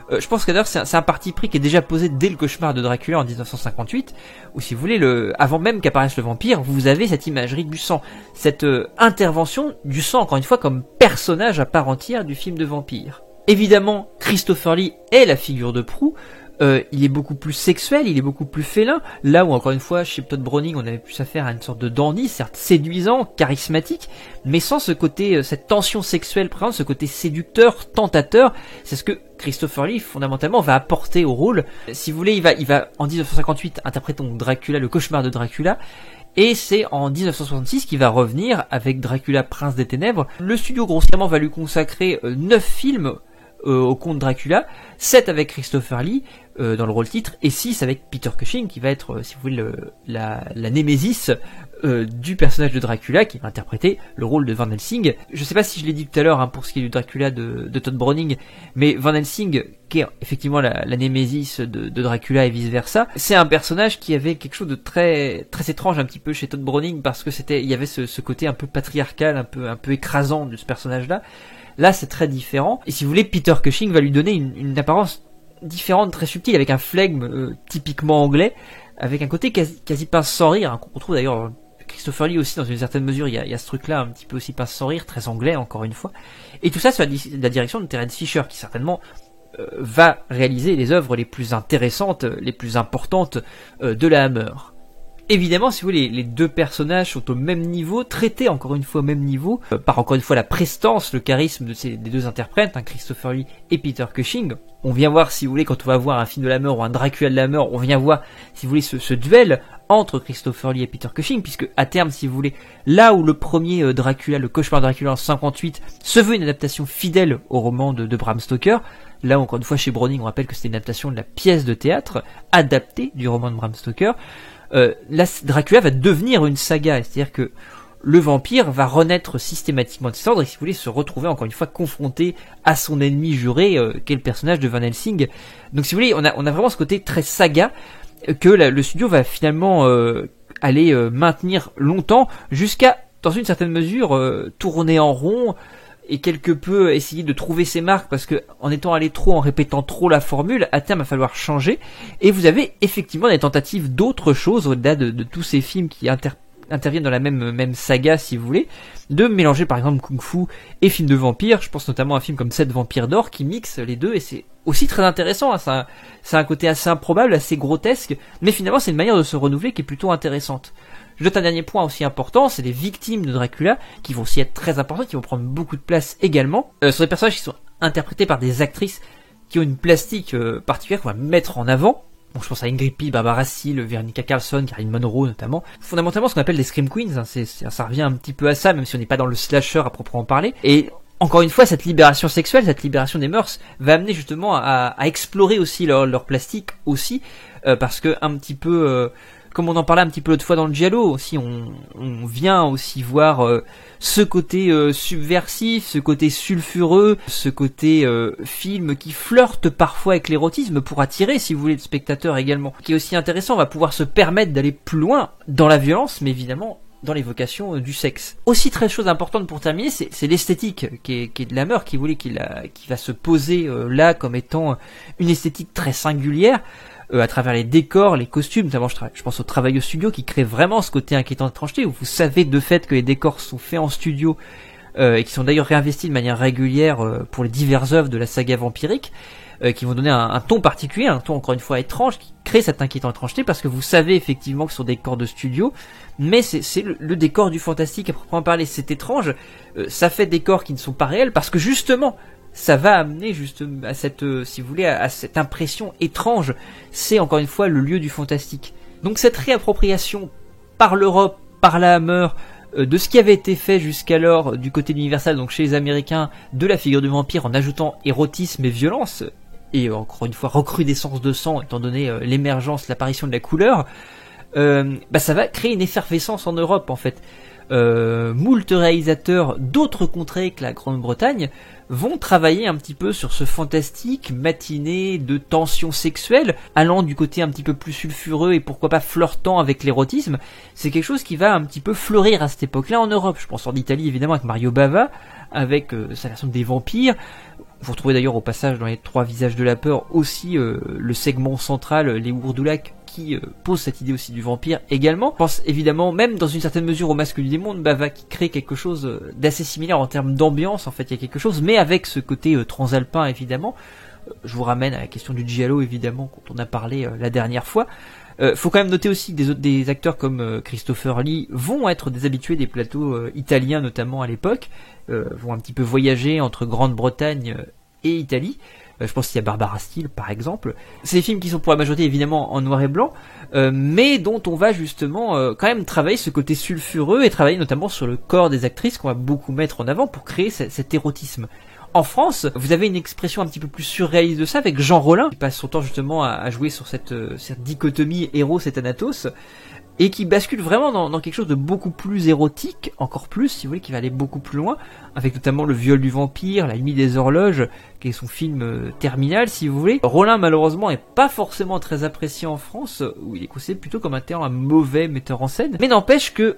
Je pense que d'ailleurs c'est un parti pris qui est déjà posé dès le cauchemar de Dracula en 1958, où si vous voulez, avant même qu'apparaisse le vampire, vous avez cette imagerie du sang, cette intervention du sang, encore une fois, comme personnage à part entière du film de vampire. Évidemment, Christopher Lee est la figure de proue. Il est beaucoup plus sexuel, il est beaucoup plus félin, là où encore une fois chez Todd Browning on avait plus affaire à une sorte de dandy, certes séduisant, charismatique, mais sans ce côté, cette tension sexuelle présente, ce côté séducteur, tentateur. C'est ce que Christopher Lee fondamentalement va apporter au rôle. Si vous voulez, il va en 1958 interpréter donc Dracula, le cauchemar de Dracula, et c'est en 1966 qu'il va revenir avec Dracula, Prince des Ténèbres. Le studio grossièrement va lui consacrer 9 films au conte Dracula, 7 avec Christopher Lee dans le rôle titre, et 6 avec Peter Cushing qui va être, si vous voulez, la némésis du personnage de Dracula, qui va interpréter le rôle de Van Helsing. Je sais pas si je l'ai dit tout à l'heure pour ce qui est du Dracula de Todd Browning, mais Van Helsing, qui est effectivement la némésis de Dracula et vice versa, c'est un personnage qui avait quelque chose de très très étrange un petit peu chez Todd Browning, parce que il y avait ce côté un peu patriarcal, un peu écrasant de ce personnage-là. Là, c'est très différent. Et si vous voulez, Peter Cushing va lui donner une apparence différente, très subtile, avec un flegme typiquement anglais, avec un côté quasi pince sans rire, hein, qu'on retrouve d'ailleurs Christopher Lee aussi dans une certaine mesure. Il y a ce truc-là un petit peu aussi pince sans rire, très anglais encore une fois. Et tout ça sous la direction de Terence Fisher, qui certainement va réaliser les œuvres les plus intéressantes, les plus importantes de la Hammer. Évidemment, si vous voulez, les deux personnages sont au même niveau, traités encore une fois au même niveau, par encore une fois la prestance, le charisme des deux interprètes, Christopher Lee et Peter Cushing. On vient voir, si vous voulez, quand on va voir un film de la Hammer ou un Dracula de la Hammer, on vient voir, si vous voulez, ce duel entre Christopher Lee et Peter Cushing, puisque à terme, si vous voulez, là où le premier Dracula, le cauchemar de Dracula en 58, se veut une adaptation fidèle au roman de Bram Stoker, là encore une fois chez Browning, on rappelle que c'était une adaptation de la pièce de théâtre adaptée du roman de Bram Stoker. Là, Dracula va devenir une saga, c'est-à-dire que le vampire va renaître systématiquement de ses cendres et, si vous voulez, se retrouver encore une fois confronté à son ennemi juré, qu'est le personnage de Van Helsing. Donc, si vous voulez, on a vraiment ce côté très saga que le studio va finalement aller maintenir longtemps, jusqu'à, dans une certaine mesure, tourner en rond et quelque peu essayer de trouver ses marques, parce que en étant allé trop, en répétant trop la formule, à terme il va falloir changer. Et vous avez effectivement des tentatives d'autres choses au-delà de tous ces films qui interviennent dans la même saga, si vous voulez, de mélanger par exemple Kung Fu et films de vampires. Je pense notamment à un film comme 7 vampires d'or qui mixe les deux, et c'est aussi très intéressant, hein. Ça a un côté assez improbable, assez grotesque, mais finalement c'est une manière de se renouveler qui est plutôt intéressante. Je note un dernier point aussi important, c'est les victimes de Dracula, qui vont aussi être très importantes, qui vont prendre beaucoup de place également. Ce sont des personnages qui sont interprétés par des actrices qui ont une plastique particulière qu'on va mettre en avant. Bon, je pense à Ingrid P, Barbara Steele, Veronica Carlson, Caroline Munro notamment. Fondamentalement, ce qu'on appelle des Scream Queens, hein, ça revient un petit peu à ça, même si on n'est pas dans le slasher à proprement parler. Et encore une fois, cette libération sexuelle, cette libération des mœurs, va amener justement à explorer aussi leur plastique aussi, parce que un petit peu... comme on en parlait un petit peu l'autre fois dans le Giallo aussi, on vient aussi voir ce côté subversif, ce côté sulfureux, ce côté film qui flirte parfois avec l'érotisme pour attirer, si vous voulez, le spectateur également. Qui est aussi intéressant, on va pouvoir se permettre d'aller plus loin dans la violence, mais évidemment dans l'évocation du sexe. Aussi, très chose importante pour terminer, c'est l'esthétique qui est de la Hammer, qui va se poser là comme étant une esthétique très singulière. À travers les décors, les costumes, notamment je pense au travail au studio qui crée vraiment ce côté inquiétant d'étrangeté, où vous savez de fait que les décors sont faits en studio et qui sont d'ailleurs réinvestis de manière régulière pour les diverses œuvres de la saga vampirique, qui vont donner un ton particulier, un ton encore une fois étrange, qui crée cette inquiétante étrangeté, parce que vous savez effectivement que ce sont des décors de studio, mais c'est le décor du fantastique à proprement parler. C'est étrange, ça fait des décors qui ne sont pas réels, parce que justement ça va amener justement à cette, si vous voulez, à cette impression étrange. C'est encore une fois le lieu du fantastique. Donc cette réappropriation par l'Europe, par la Hammer, de ce qui avait été fait jusqu'alors du côté d'Universal, donc chez les Américains, de la figure du vampire en ajoutant érotisme et violence, et encore une fois recrudescence de sang étant donné l'émergence, l'apparition de la couleur, ça va créer une effervescence en Europe en fait. moult réalisateurs d'autres contrées que la Grande-Bretagne vont travailler un petit peu sur ce fantastique matiné de tension sexuelle, allant du côté un petit peu plus sulfureux et pourquoi pas flirtant avec l'érotisme. C'est quelque chose qui va un petit peu fleurir à cette époque-là en Europe. Je pense en Italie évidemment avec Mario Bava, avec sa version des vampires. Vous retrouvez d'ailleurs au passage dans les 3 visages de la peur aussi le segment central, les Ourdoulak, qui pose cette idée aussi du vampire également. Je pense évidemment même dans une certaine mesure au Masque du démon de Bava qui crée quelque chose d'assez similaire en termes d'ambiance. En fait il y a quelque chose, mais avec ce côté transalpin évidemment. Je vous ramène à la question du giallo évidemment dont on a parlé la dernière fois. Faut quand même noter aussi des acteurs comme Christopher Lee vont être des habitués des plateaux italiens notamment à l'époque, vont un petit peu voyager entre Grande-Bretagne et Italie. Je pense qu'il y a Barbara Steele par exemple. C'est des films qui sont pour la majorité évidemment en noir et blanc, mais dont on va justement quand même travailler ce côté sulfureux et travailler notamment sur le corps des actrices qu'on va beaucoup mettre en avant pour créer cet érotisme. En France, vous avez une expression un petit peu plus surréaliste de ça avec Jean Rollin, qui passe son temps justement à jouer sur cette dichotomie héros et Thanatos, et qui bascule vraiment dans quelque chose de beaucoup plus érotique, encore plus, si vous voulez, qui va aller beaucoup plus loin, avec notamment Le viol du vampire, La nuit des horloges, qui est son film terminal, si vous voulez. Rollin, malheureusement, est pas forcément très apprécié en France, où il est considéré plutôt comme un mauvais metteur en scène, mais n'empêche que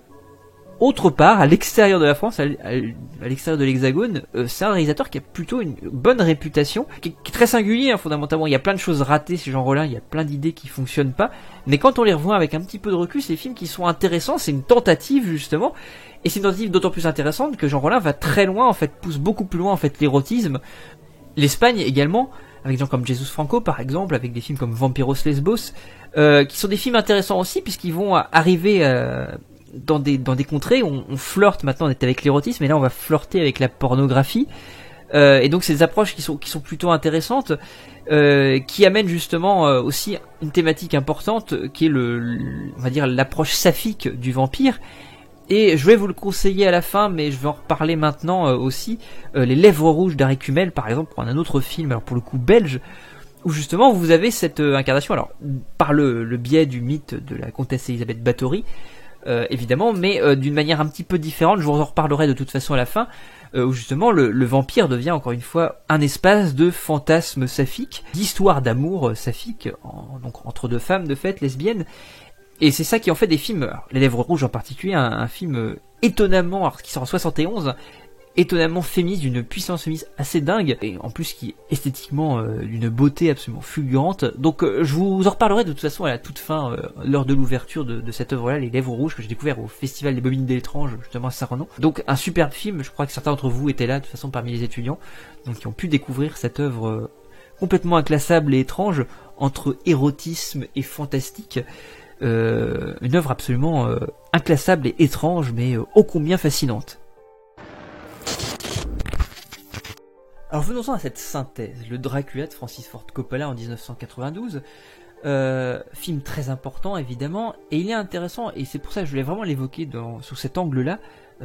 autre part, à l'extérieur de la France, à l'extérieur de l'Hexagone, c'est un réalisateur qui a plutôt une bonne réputation, qui est très singulier fondamentalement. Il y a plein de choses ratées chez Jean Rollin, il y a plein d'idées qui fonctionnent pas, mais quand on les revoit avec un petit peu de recul, c'est des films qui sont intéressants, c'est une tentative justement, et c'est une tentative d'autant plus intéressante que Jean Rollin va très loin, en fait, pousse beaucoup plus loin en fait l'érotisme. L'Espagne également, avec des gens comme Jesus Franco par exemple, avec des films comme Vampiros Lesbos, qui sont des films intéressants aussi, puisqu'ils vont arriver dans des contrées où on flirte maintenant, on est avec l'érotisme, et là on va flirter avec la pornographie, et donc c'est des approches qui sont plutôt intéressantes, qui amènent justement aussi une thématique importante qui est on va dire l'approche saphique du vampire. Et je vais vous le conseiller à la fin, mais je vais en reparler maintenant aussi. Les Lèvres rouges d'Harry Kumel par exemple, pour un autre film, alors pour le coup belge, où justement vous avez cette incarnation, alors par le biais du mythe de la comtesse Elisabeth Bathory, évidemment, mais d'une manière un petit peu différente. Je vous en reparlerai de toute façon à la fin, où justement le vampire devient encore une fois un espace de fantasme saphique, d'histoire d'amour saphique, donc entre deux femmes de fait lesbiennes. Et c'est ça qui en fait des films, alors, Les Lèvres rouges en particulier, un film étonnamment, alors qui sort en 71, étonnamment féministe, d'une puissance féministe assez dingue, et en plus qui est esthétiquement d'une beauté absolument fulgurante. Donc je vous en reparlerai de toute façon à la toute fin, lors de l'ouverture de cette œuvre-là, Les Lèvres rouges, que j'ai découvert au Festival des Bobines de l'étrange, justement à Saint-Renan. Donc un superbe film, je crois que certains d'entre vous étaient là de toute façon parmi les étudiants, donc qui ont pu découvrir cette œuvre complètement inclassable et étrange, entre érotisme et fantastique. Une œuvre absolument inclassable et étrange, mais ô combien fascinante. Alors venons-en à cette synthèse, le Dracula de Francis Ford Coppola en 1992, film très important évidemment, et il est intéressant, et c'est pour ça que je voulais vraiment l'évoquer sous cet angle-là,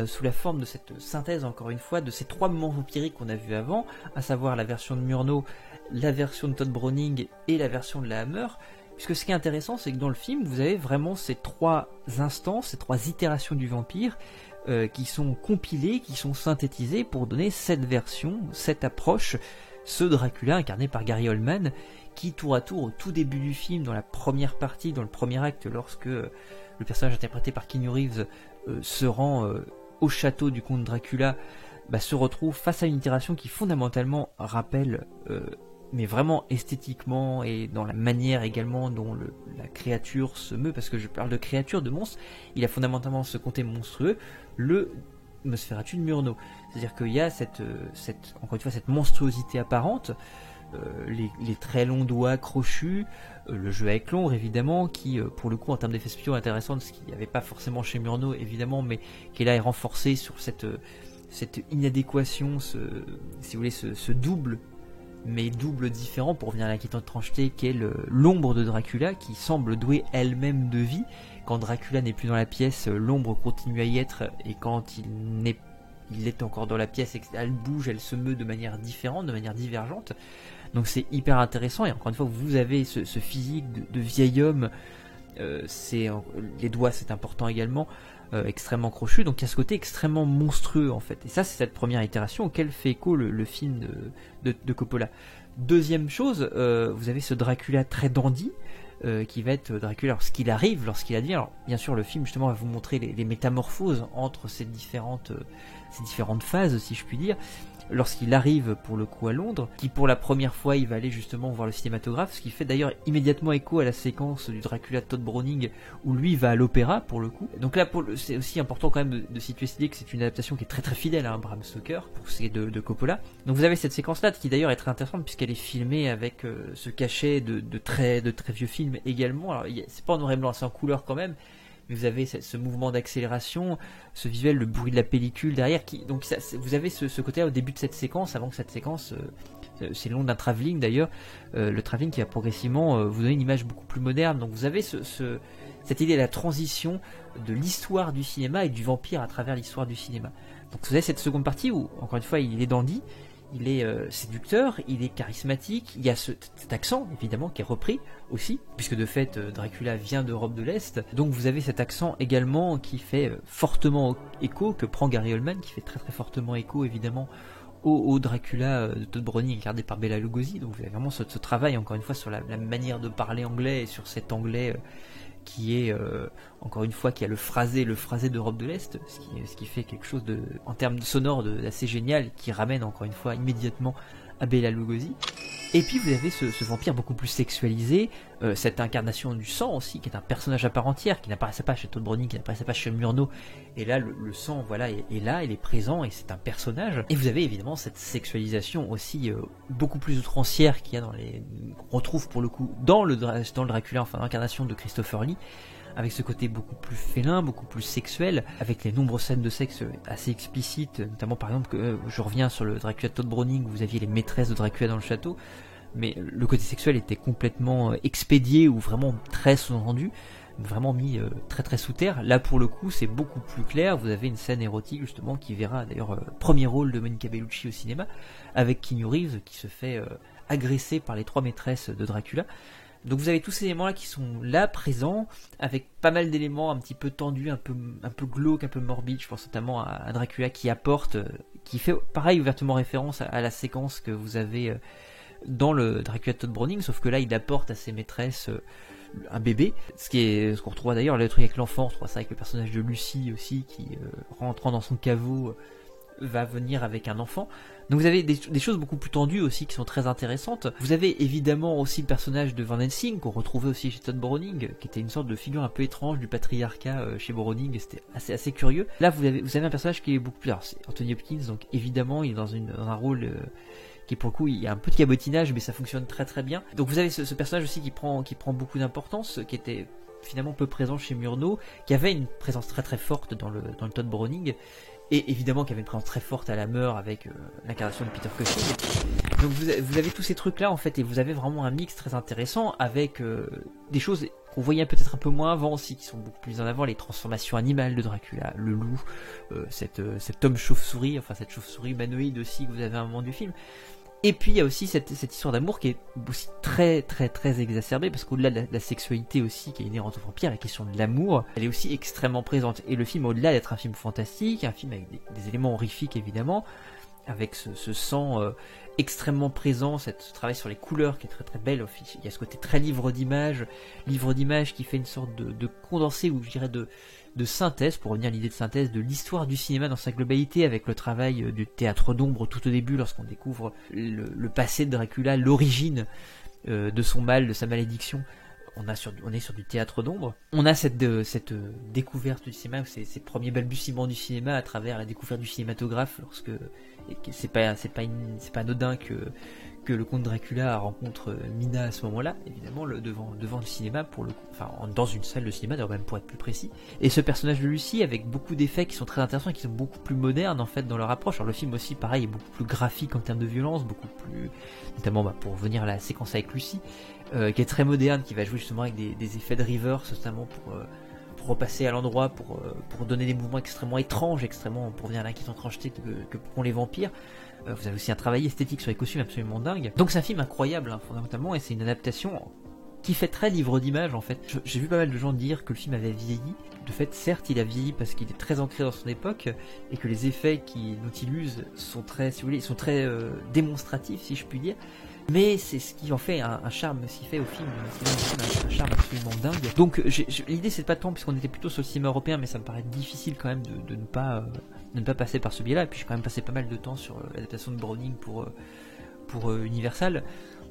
sous la forme de cette synthèse encore une fois, de ces 3 moments vampiriques qu'on a vus avant, à savoir la version de Murnau, la version de Todd Browning et la version de la Hammer. Puisque ce qui est intéressant, c'est que dans le film, vous avez vraiment ces 3 instances, ces 3 itérations du vampire, qui sont compilées, qui sont synthétisées pour donner cette version, cette approche, ce Dracula incarné par Gary Oldman, qui tour à tour, au tout début du film, dans la première partie, dans le premier acte, lorsque le personnage interprété par Keanu Reeves se rend au château du comte Dracula, se retrouve face à une itération qui fondamentalement rappelle... mais vraiment esthétiquement et dans la manière également dont la créature se meut, parce que je parle de créature, de monstre, il a fondamentalement ce côté monstrueux, le Nosferatu de Murnau. C'est-à-dire qu'il y a encore une fois, cette monstruosité apparente, les très longs doigts crochus, le jeu avec l'ombre évidemment, qui pour le coup en termes d'effets spéciaux est intéressant, ce qu'il n'y avait pas forcément chez Murnau évidemment, mais qui là est renforcé sur cette inadéquation, si vous voulez, ce double, mais double différent pour revenir à l'inquiétante trancheté qu'est l'ombre de Dracula, qui semble douée elle-même de vie. Quand Dracula n'est plus dans la pièce, l'ombre continue à y être, et quand il est encore dans la pièce, elle bouge, elle se meut de manière différente, de manière divergente. Donc c'est hyper intéressant, et encore une fois vous avez ce physique de vieil homme, les doigts c'est important également, extrêmement crochu, donc il y a ce côté extrêmement monstrueux en fait. Et ça, c'est cette première itération auquel fait écho le film de Coppola. Deuxième chose, vous avez ce Dracula très dandy, qui va être Dracula lorsqu'il arrive, lorsqu'il advient. Alors bien sûr, le film justement va vous montrer les métamorphoses entre ces différentes phases, si je puis dire. Lorsqu'il arrive pour le coup à Londres, qui pour la première fois il va aller justement voir le cinématographe, ce qui fait d'ailleurs immédiatement écho à la séquence du Dracula de Todd Browning où lui va à l'opéra pour le coup. Donc là c'est aussi important quand même de situer cette idée que c'est une adaptation qui est très très fidèle à Bram Stoker pour ce qui est de Coppola. Donc vous avez cette séquence là qui d'ailleurs est très intéressante puisqu'elle est filmée avec ce cachet de très vieux films également. Alors c'est pas en noir et blanc, c'est en couleur quand même. Mais vous avez ce mouvement d'accélération, ce visuel, le bruit de la pellicule derrière, donc vous avez ce côté-là au début de cette séquence, avant que cette séquence, c'est le long d'un travelling d'ailleurs, le travelling qui va progressivement vous donner une image beaucoup plus moderne. Donc vous avez cette idée de la transition de l'histoire du cinéma et du vampire à travers l'histoire du cinéma. Donc vous avez cette seconde partie où, encore une fois, il est dandy, il est séducteur, il est charismatique, il y a cet accent évidemment qui est repris aussi, puisque de fait Dracula vient d'Europe de l'Est, donc vous avez cet accent également qui fait fortement écho, que prend Gary Oldman, qui fait très très fortement écho évidemment au Dracula de Todd Browning incarné par Bela Lugosi. Donc vous avez vraiment ce travail encore une fois sur la manière de parler anglais et sur cet anglais qui est encore une fois qui a le phrasé d'Europe de l'Est, ce qui fait quelque chose en termes de sonore d'assez génial, qui ramène encore une fois immédiatement à Bela Lugosi. Et puis vous avez ce vampire beaucoup plus sexualisé, cette incarnation du sang aussi, qui est un personnage à part entière, qui n'apparaissait pas chez Todd Browning, qui n'apparaissait pas chez Murnau, et là le sang voilà est là, il est présent et c'est un personnage. Et vous avez évidemment cette sexualisation aussi beaucoup plus outrancière qu'il y a qu'on retrouve pour le coup dans le Dracula, enfin l'incarnation de Christopher Lee, avec ce côté beaucoup plus félin, beaucoup plus sexuel, avec les nombreuses scènes de sexe assez explicites, notamment par exemple je reviens sur le Dracula de Todd Browning, où vous aviez les maîtresses de Dracula dans le château, mais le côté sexuel était complètement expédié ou vraiment très sous-entendu, vraiment mis très très sous terre. Là pour le coup c'est beaucoup plus clair, vous avez une scène érotique justement qui verra d'ailleurs premier rôle de Monica Bellucci au cinéma, avec Keanu Reeves qui se fait agresser par les 3 maîtresses de Dracula. Donc vous avez tous ces éléments là qui sont là présents, avec pas mal d'éléments un petit peu tendus, un peu glauques, un peu morbides. Je pense notamment à Dracula qui apporte, qui fait pareil ouvertement référence à la séquence que vous avez dans le Dracula de Todd Browning, sauf que là il apporte à ses maîtresses un bébé, ce qu'on retrouve d'ailleurs le truc avec l'enfant, on retrouve ça avec le personnage de Lucie aussi qui rentrant dans son caveau va venir avec un enfant. Donc vous avez des choses beaucoup plus tendues aussi qui sont très intéressantes. Vous avez évidemment aussi le personnage de Van Helsing qu'on retrouvait aussi chez Todd Browning, qui était une sorte de figure un peu étrange du patriarcat chez Browning, et c'était assez curieux. Là vous avez un personnage qui est beaucoup plus... Alors c'est Anthony Hopkins, donc évidemment il est dans un rôle qui pour le coup il y a un peu de cabotinage, mais ça fonctionne très très bien. Donc vous avez ce personnage aussi qui prend beaucoup d'importance, qui était finalement peu présent chez Murnau, qui avait une présence très très forte dans le Todd Browning, et évidemment qui avait une présence très forte à la Meur avec l'incarnation de Peter Cushing. Donc vous avez tous ces trucs là en fait, et vous avez vraiment un mix très intéressant avec des choses qu'on voyait peut-être un peu moins avant aussi, qui sont beaucoup plus en avant, les transformations animales de Dracula, le loup, cet homme chauve-souris, enfin cette chauve-souris humanoïde aussi que vous avez à un moment du film. Et puis il y a aussi cette histoire d'amour qui est aussi très très très exacerbée, parce qu'au-delà de la sexualité aussi qui est inhérente au vampire, la question de l'amour, elle est aussi extrêmement présente. Et le film, au-delà d'être un film fantastique, un film avec des éléments horrifiques évidemment, avec ce sang extrêmement présent, ce travail sur les couleurs qui est très très belle. Il y a ce côté très livre d'image qui fait une sorte de condensé, ou je dirais de synthèse, pour revenir à l'idée de synthèse, de l'histoire du cinéma dans sa globalité, avec le travail du théâtre d'ombre tout au début, lorsqu'on découvre le passé de Dracula, l'origine de son mal, de sa malédiction. On est sur du théâtre d'ombre. On a cette découverte du cinéma, ces premiers balbutiements du cinéma à travers la découverte du cinématographe, c'est pas anodin que le comte Dracula rencontre Mina à ce moment-là, évidemment devant le cinéma, pour le coup, enfin dans une salle de cinéma d'ailleurs, même pour être plus précis. Et ce personnage de Lucie avec beaucoup d'effets qui sont très intéressants et qui sont beaucoup plus modernes en fait dans leur approche. Alors le film aussi pareil est beaucoup plus graphique en termes de violence, beaucoup plus, notamment pour revenir à la séquence avec Lucie, qui est très moderne, qui va jouer justement avec des effets de reverse, notamment pour repasser à l'endroit, pour donner des mouvements extrêmement étranges, pour venir à l'inquiétante étrangeté que qu'ont les vampires. Vous avez aussi un travail esthétique sur les costumes absolument dingue. Donc c'est un film incroyable, fondamentalement, et c'est une adaptation qui fait très livre d'images en fait. J'ai vu pas mal de gens dire que le film avait vieilli. De fait, certes, il a vieilli parce qu'il est très ancré dans son époque et que les effets dont il use sont très, si vous voulez, sont très démonstratifs, si je puis dire. Mais c'est ce qui en fait un charme, ce qui fait au film, un charme absolument dingue. Donc l'idée c'est pas tant, puisqu'on était plutôt sur le cinéma européen, mais ça me paraît difficile quand même de ne pas passer par ce biais-là. Et puis j'ai quand même passé pas mal de temps sur l'adaptation de Browning pour Universal.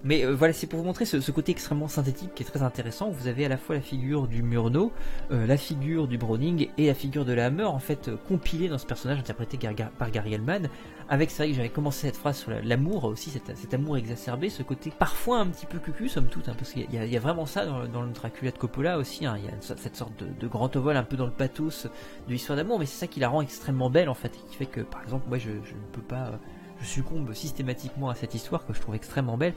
Mais voilà, c'est pour vous montrer ce côté extrêmement synthétique qui est très intéressant. Vous avez à la fois la figure du Murnau, la figure du Browning et la figure de la Hammer, en fait, compilée dans ce personnage interprété par Gary Oldman. Avec, c'est vrai que j'avais commencé cette phrase sur l'amour aussi, cet amour exacerbé, ce côté parfois un petit peu cucu, somme toute, hein, parce qu'il y a vraiment ça dans le Dracula de Coppola aussi, hein, il y a cette sorte de grand ovale un peu dans le pathos de l'histoire d'amour, mais c'est ça qui la rend extrêmement belle, en fait, et qui fait que, par exemple, moi je ne peux pas... je succombe systématiquement à cette histoire que je trouve extrêmement belle,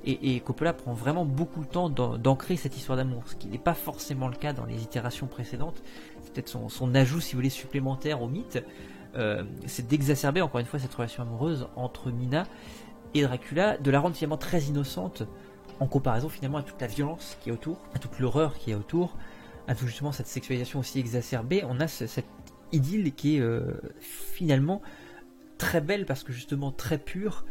et Coppola prend vraiment beaucoup le temps d'ancrer cette histoire d'amour, ce qui n'est pas forcément le cas dans les itérations précédentes. C'est peut-être son ajout, si vous voulez, supplémentaire au mythe, c'est d'exacerber encore une fois cette relation amoureuse entre Mina et Dracula, de la rendre finalement très innocente en comparaison finalement à toute la violence qui est autour, à toute l'horreur qui est autour, à toute justement cette sexualisation aussi exacerbée. On a cette idylle qui est finalement très belle parce que justement très pure.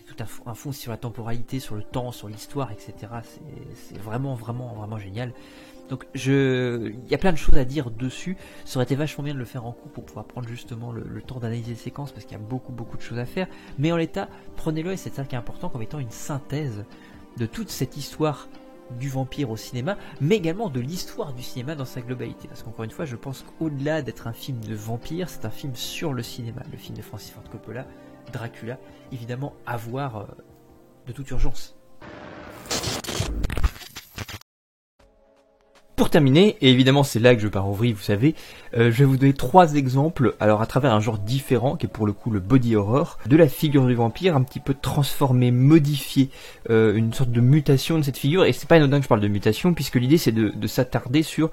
Tout un fond sur la temporalité, sur le temps, sur l'histoire, etc. C'est vraiment, vraiment, vraiment génial. Donc il y a plein de choses à dire dessus. Ça aurait été vachement bien de le faire en cours pour pouvoir prendre justement le temps d'analyser les séquences parce qu'il y a beaucoup, beaucoup de choses à faire. Mais en l'état, prenez-le, et c'est ça qui est important, comme étant une synthèse de toute cette histoire du vampire au cinéma, mais également de l'histoire du cinéma dans sa globalité. Parce qu'encore une fois, je pense qu'au-delà d'être un film de vampire, c'est un film sur le cinéma. Le film de Francis Ford Coppola, Dracula, évidemment à voir de toute urgence. Pour terminer, et évidemment c'est là que je pars en vrille, vous savez, je vais vous donner 3 exemples, alors à travers un genre différent, qui est pour le coup le body horror, de la figure du vampire, un petit peu transformée, modifiée, une sorte de mutation de cette figure, et c'est pas anodin que je parle de mutation, puisque l'idée c'est de s'attarder sur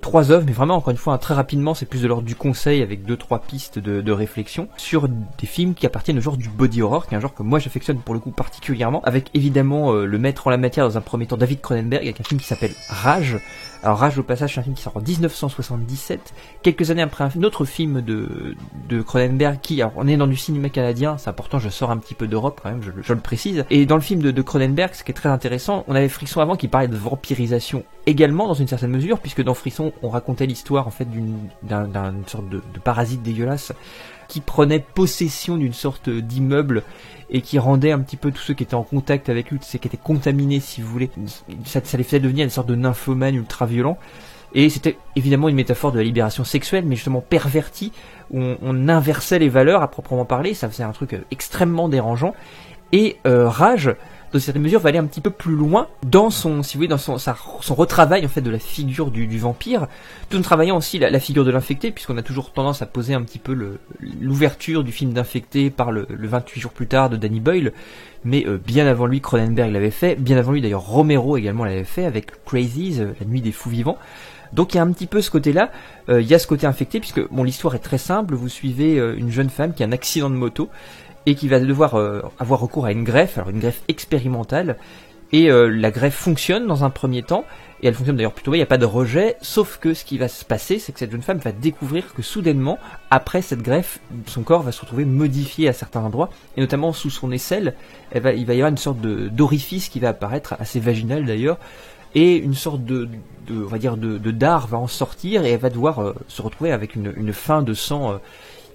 3 œuvres, mais vraiment encore une fois, très rapidement, c'est plus de l'ordre du conseil, avec 2-3 pistes de réflexion, sur des films qui appartiennent au genre du body horror, qui est un genre que moi j'affectionne pour le coup particulièrement, avec évidemment le maître en la matière dans un premier temps David Cronenberg, avec un film qui s'appelle Rage. Alors Rage au passage, c'est un film qui sort en 1977, quelques années après un autre film de Cronenberg qui, alors on est dans du cinéma canadien, c'est important, je sors un petit peu d'Europe quand même, je le précise. Et dans le film de Cronenberg, ce qui est très intéressant, on avait Frisson avant qui parlait de vampirisation également dans une certaine mesure, puisque dans Frisson on racontait l'histoire en fait d'une sorte de parasite dégueulasse qui prenait possession d'une sorte d'immeuble et qui rendait un petit peu tous ceux qui étaient en contact avec lui, tous ceux qui étaient contaminés si vous voulez, ça les faisait devenir une sorte de nymphomanes ultra violents. Et c'était évidemment une métaphore de la libération sexuelle, mais justement pervertie, où on inversait les valeurs à proprement parler, ça faisait un truc extrêmement dérangeant. Et Rage, dans certaines mesures, va aller un petit peu plus loin dans son, si vous voulez, dans son retravail en fait de la figure du vampire, tout en travaillant aussi la figure de l'infecté, puisqu'on a toujours tendance à poser un petit peu l'ouverture du film d'Infecté par le 28 jours plus tard de Danny Boyle, mais bien avant lui Cronenberg l'avait fait, bien avant lui d'ailleurs Romero également l'avait fait avec Crazies, La Nuit des Fous Vivants. Donc il y a un petit peu ce côté-là, il y a ce côté infecté, puisque bon, l'histoire est très simple, vous suivez une jeune femme qui a un accident de moto, et qui va devoir avoir recours à une greffe, alors une greffe expérimentale, et la greffe fonctionne dans un premier temps, et elle fonctionne d'ailleurs plutôt bien, il n'y a pas de rejet, sauf que ce qui va se passer, c'est que cette jeune femme va découvrir que soudainement, après cette greffe, son corps va se retrouver modifié à certains endroits, et notamment sous son aisselle, il va y avoir une sorte d'orifice qui va apparaître, assez vaginal d'ailleurs, et une sorte on va dire de dard va en sortir, et elle va devoir se retrouver avec une faim de sang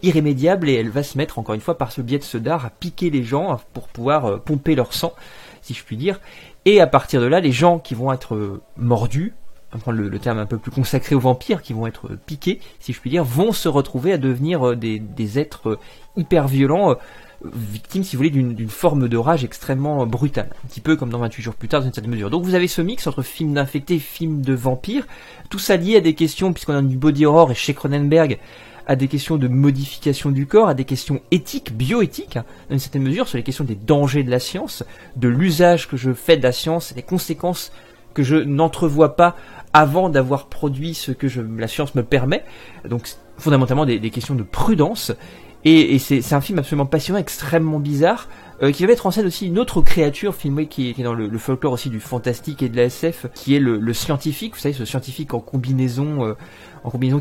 irrémédiable, et elle va se mettre encore une fois par ce biais de ce dard à piquer les gens pour pouvoir pomper leur sang, si je puis dire, et à partir de là les gens qui vont être mordus, on va prendre le terme un peu plus consacré aux vampires, qui vont être piqués, si je puis dire, vont se retrouver à devenir des êtres hyper violents, victimes si vous voulez d'une forme de rage extrêmement brutale, un petit peu comme dans 28 jours plus tard dans une certaine mesure. Donc vous avez ce mix entre film d'infecté et film de vampire, tout ça lié à des questions, puisqu'on a du body horror, et chez Cronenberg à des questions de modification du corps, à des questions éthiques, bioéthiques, dans une certaine mesure, sur les questions des dangers de la science, de l'usage que je fais de la science, et des conséquences que je n'entrevois pas avant d'avoir produit ce que la science me permet. Donc fondamentalement des questions de prudence, et c'est un film absolument passionnant, extrêmement bizarre, qui va mettre en scène aussi une autre créature filmée qui est dans le folklore aussi du fantastique et de la SF, qui est le scientifique, vous savez, ce scientifique en combinaison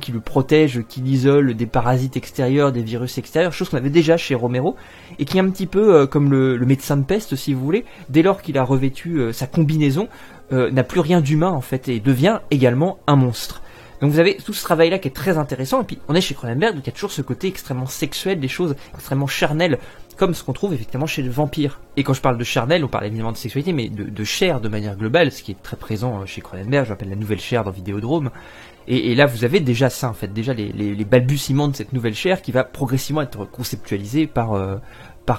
qui le protège, qui l'isole des parasites extérieurs, des virus extérieurs, chose qu'on avait déjà chez Romero, et qui est un petit peu comme le médecin de peste, si vous voulez, dès lors qu'il a revêtu sa combinaison, n'a plus rien d'humain en fait, et devient également un monstre. Donc vous avez tout ce travail-là qui est très intéressant, et puis on est chez Cronenberg, donc il y a toujours ce côté extrêmement sexuel, des choses extrêmement charnelles, comme ce qu'on trouve effectivement chez le vampire. Et quand je parle de charnel, on parle évidemment de sexualité, mais de chair de manière globale, ce qui est très présent chez Cronenberg, je l'appelle la nouvelle chair dans Vidéodrome. Et là vous avez déjà ça en fait, déjà les balbutiements de cette nouvelle chair qui va progressivement être conceptualisée par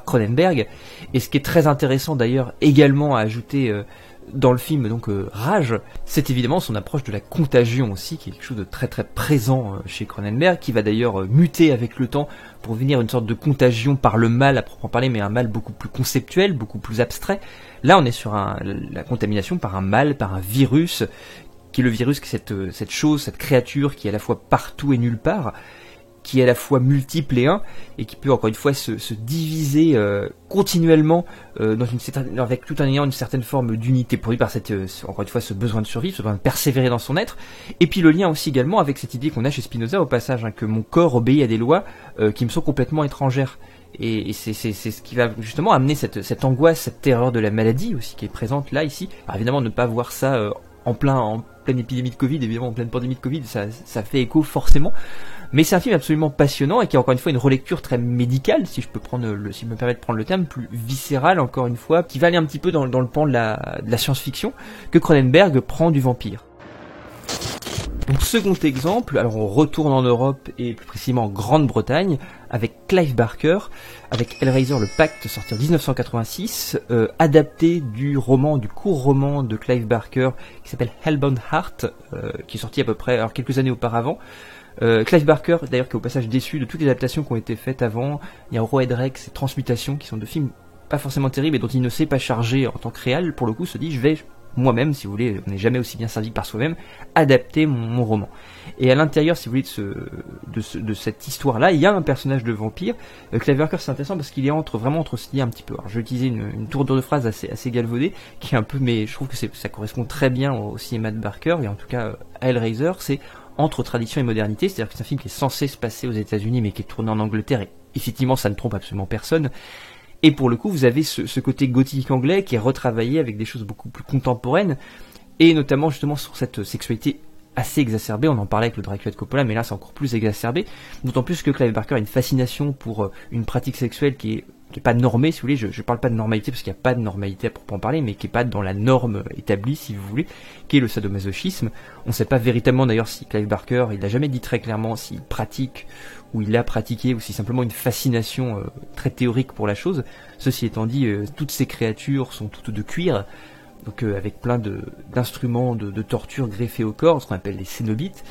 Cronenberg. Et ce qui est très intéressant d'ailleurs également à ajouter dans le film donc Rage, c'est évidemment son approche de la contagion aussi, qui est quelque chose de très très présent chez Cronenberg, qui va d'ailleurs muter avec le temps pour venir une sorte de contagion par le mal à proprement parler, mais un mal beaucoup plus conceptuel, beaucoup plus abstrait. Là on est sur la contamination par un mal, par un virus, qui est le virus, qui est cette chose, cette créature qui est à la fois partout et nulle part, qui est à la fois multiple et un, et qui peut encore une fois se diviser continuellement avec tout en ayant une certaine forme d'unité produite par encore une fois ce besoin de survivre, ce besoin de persévérer dans son être, et puis le lien aussi également avec cette idée qu'on a chez Spinoza au passage, que mon corps obéit à des lois qui me sont complètement étrangères. Et c'est ce qui va justement amener cette angoisse, cette terreur de la maladie aussi qui est présente là, ici. Alors évidemment ne pas voir ça en pleine épidémie de Covid, évidemment en pleine pandémie de Covid, ça fait écho forcément. Mais c'est un film absolument passionnant et qui a encore une fois une relecture très médicale, si je me permets de prendre le terme, plus viscérale encore une fois, qui va aller un petit peu dans le pan de la science-fiction, que Cronenberg prend du vampire. Donc second exemple, alors on retourne en Europe et plus précisément en Grande-Bretagne avec Clive Barker, avec Hellraiser le Pacte sorti en 1986, adapté du court roman de Clive Barker qui s'appelle Hellbound Heart, qui est sorti à peu près quelques années auparavant. Clive Barker, d'ailleurs, qui est au passage déçu de toutes les adaptations qui ont été faites avant. Il y a Rawhead Rex et Transmutation, qui sont deux films pas forcément terribles et dont il ne s'est pas chargé en tant que réal. Pour le coup, se dit, je vais moi-même, si vous voulez, on n'est jamais aussi bien servi que par soi-même, adapter mon roman. Et à l'intérieur, si vous voulez, de cette histoire-là, il y a un personnage de vampire. Clive Barker, c'est intéressant parce qu'il est vraiment entre ce lien un petit peu. Alors, je vais utiliser une tournure de phrase assez galvaudée, qui est un peu, mais je trouve que ça correspond très bien au cinéma de Barker, et en tout cas à Hellraiser, c'est entre tradition et modernité, c'est-à-dire que c'est un film qui est censé se passer aux États-Unis mais qui est tourné en Angleterre, et effectivement ça ne trompe absolument personne. Et pour le coup vous avez ce côté gothique anglais qui est retravaillé avec des choses beaucoup plus contemporaines, et notamment justement sur cette sexualité assez exacerbée. On en parlait avec le Dracula de Coppola, mais là c'est encore plus exacerbé, d'autant plus que Clive Barker a une fascination pour une pratique sexuelle qui est pas normée, si vous voulez. Je parle pas de normalité parce qu'il n'y a pas de normalité à proprement parler, mais qui est pas dans la norme établie, si vous voulez, qui est le sadomasochisme. On sait pas véritablement d'ailleurs si Clive Barker, il n'a jamais dit très clairement s'il pratique ou il a pratiqué, ou si simplement une fascination très théorique pour la chose. Ceci étant dit, toutes ces créatures sont toutes de cuir, donc avec plein d'instruments de torture greffés au corps, ce qu'on appelle les cénobites.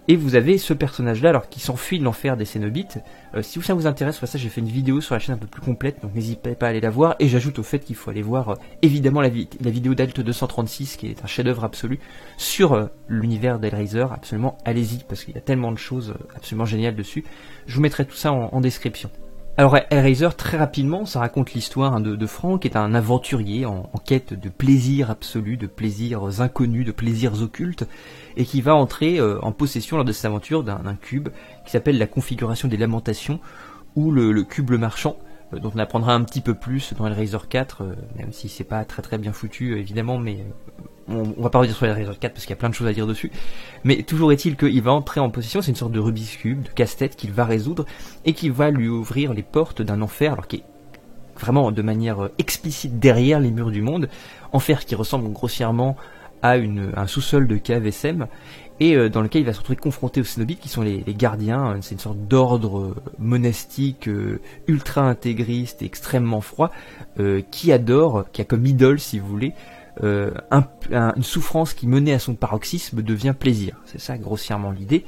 Et vous avez ce personnage-là, alors qui s'enfuit de l'enfer des cénobites. Si ça vous intéresse, pour ça j'ai fait une vidéo sur la chaîne un peu plus complète, donc n'hésitez pas à aller la voir. Et j'ajoute au fait qu'il faut aller voir évidemment la vidéo d'Alt 236, qui est un chef-d'œuvre absolu sur l'univers d'Hellraiser. Absolument, allez-y, parce qu'il y a tellement de choses absolument géniales dessus. Je vous mettrai tout ça en description. Alors Hellraiser, très rapidement, ça raconte l'histoire de Frank, qui est un aventurier en quête de plaisirs absolus, de plaisirs inconnus, de plaisirs occultes, et qui va entrer en possession lors de cette aventure d'un cube qui s'appelle la configuration des lamentations, ou le cube le marchand, dont on apprendra un petit peu plus dans Hellraiser 4, même si c'est pas très très bien foutu évidemment, mais on va pas revenir sur Hellraiser 4 parce qu'il y a plein de choses à dire dessus. Mais toujours est-il qu'il va entrer en possession, c'est une sorte de Rubik's Cube, de casse-tête qu'il va résoudre, et qui va lui ouvrir les portes d'un enfer, alors qui est vraiment de manière explicite derrière les murs du monde, enfer qui ressemble grossièrement à un sous-sol de cave SM, et dans lequel il va se retrouver confronté aux cénobites, qui sont les gardiens. C'est une sorte d'ordre monastique ultra intégriste et extrêmement froid, qui a comme idole, si vous voulez, une souffrance qui menée à son paroxysme devient plaisir. C'est ça grossièrement l'idée.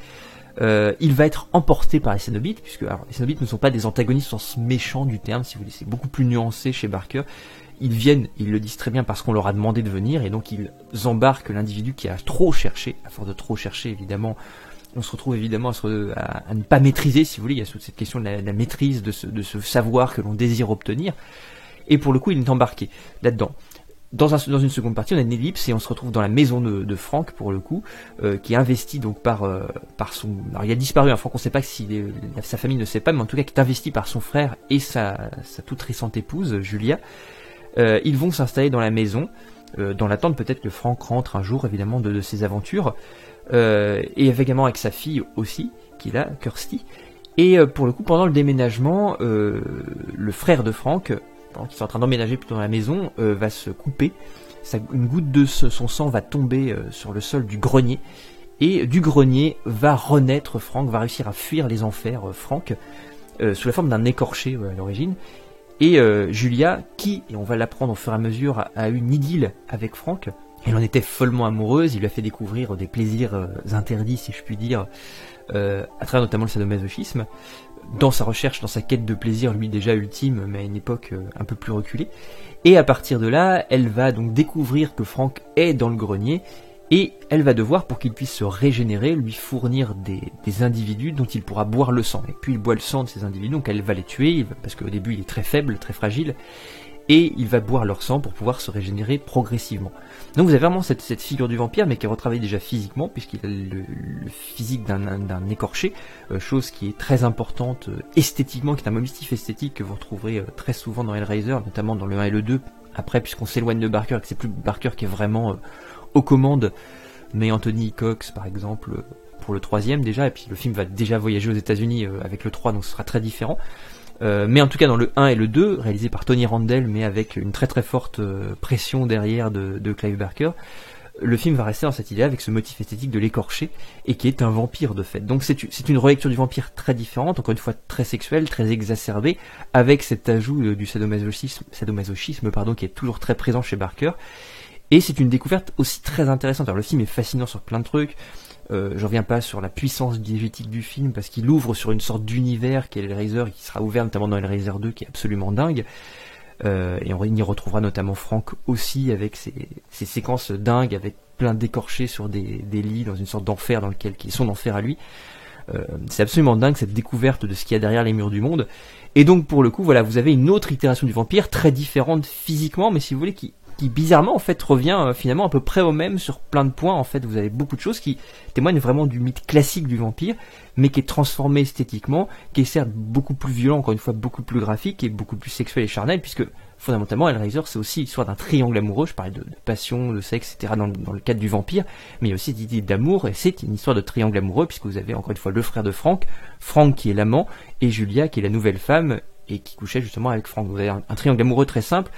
Il va être emporté par les cénobites, puisque les cénobites ne sont pas des antagonistes au sens méchant du terme, si vous voulez, c'est beaucoup plus nuancé chez Barker. Ils viennent, ils le disent très bien, parce qu'on leur a demandé de venir, et donc ils embarquent l'individu qui a trop cherché. À force de trop chercher, évidemment, on se retrouve évidemment à ne pas maîtriser, si vous voulez. Il y a toute cette question de la maîtrise de ce savoir que l'on désire obtenir. et pour le coup il est embarqué là-dedans. Dans une seconde partie, on a une ellipse et on se retrouve dans la maison de Frank pour le coup, qui est investi donc par son. Alors il a disparu, Frank, on ne sait pas si sa famille ne sait pas, mais en tout cas qui est investi par son frère et sa toute récente épouse Julia. Ils vont s'installer dans la maison, dans l'attente peut-être que Frank rentre un jour évidemment de ses aventures, et également avec sa fille aussi, qui est là, Kirsty. Et pour le coup, pendant le déménagement, le frère de Frank, qui est en train d'emménager plutôt dans la maison, va se couper. Une goutte de son sang va tomber sur le sol du grenier. Et du grenier va renaître Frank, va réussir à fuir les enfers Frank, sous la forme d'un écorché à l'origine. Et Julia, qui, et on va l'apprendre au fur et à mesure, a eu une idylle avec Frank. Elle en était follement amoureuse, il lui a fait découvrir des plaisirs interdits, si je puis dire, à travers notamment le sadomasochisme, dans sa recherche, dans sa quête de plaisir, lui déjà ultime, mais à une époque un peu plus reculée. Et à partir de là, elle va donc découvrir que Frank est dans le grenier, et elle va devoir, pour qu'il puisse se régénérer, lui fournir des individus dont il pourra boire le sang. Et puis il boit le sang de ces individus, donc elle va les tuer, parce qu'au début il est très faible, très fragile, et il va boire leur sang pour pouvoir se régénérer progressivement. Donc vous avez vraiment cette figure du vampire, mais qui est retravaillée déjà physiquement, puisqu'il a le physique d'un écorché, chose qui est très importante esthétiquement, qui est un motif esthétique que vous retrouverez très souvent dans Hellraiser, notamment dans le 1 et le 2, après puisqu'on s'éloigne de Barker, et que c'est plus Barker qui est vraiment aux commandes, mais Anthony Cox par exemple pour le 3e déjà, et puis le film va déjà voyager aux États-Unis avec le 3, donc ce sera très différent. Mais en tout cas dans le 1 et le 2, réalisé par Tony Randall, mais avec une très très forte pression derrière de Clive Barker, le film va rester dans cette idée avec ce motif esthétique de l'écorché, et qui est un vampire de fait. Donc c'est une relecture du vampire très différente, encore une fois très sexuelle, très exacerbée, avec cet ajout du sadomasochisme qui est toujours très présent chez Barker. Et c'est une découverte aussi très intéressante. Alors le film est fascinant sur plein de trucs. Je reviens pas sur la puissance diégétique du film, parce qu'il ouvre sur une sorte d'univers qui est Hellraiser, qui sera ouvert notamment dans Hellraiser 2, qui est absolument dingue. Et on y retrouvera notamment Frank aussi, avec ses séquences dingues, avec plein d'écorchés sur des lits, dans une sorte d'enfer qui est son enfer à lui. C'est absolument dingue cette découverte de ce qu'il y a derrière les murs du monde. Et donc pour le coup, voilà, vous avez une autre itération du vampire, très différente physiquement, mais si vous voulez, qui bizarrement en fait revient finalement à peu près au même sur plein de points. En fait, vous avez beaucoup de choses qui témoignent vraiment du mythe classique du vampire, mais qui est transformé esthétiquement, qui est certes beaucoup plus violent, encore une fois beaucoup plus graphique et beaucoup plus sexuel et charnel, puisque fondamentalement Hellraiser c'est aussi l'histoire d'un triangle amoureux. Je parlais de passion, de sexe, etc. dans le cadre du vampire, mais il y a aussi des idées d'amour, et c'est une histoire de triangle amoureux, puisque vous avez encore une fois le frère de Frank qui est l'amant, et Julia qui est la nouvelle femme et qui couchait justement avec Frank. Vous avez un triangle amoureux très simple.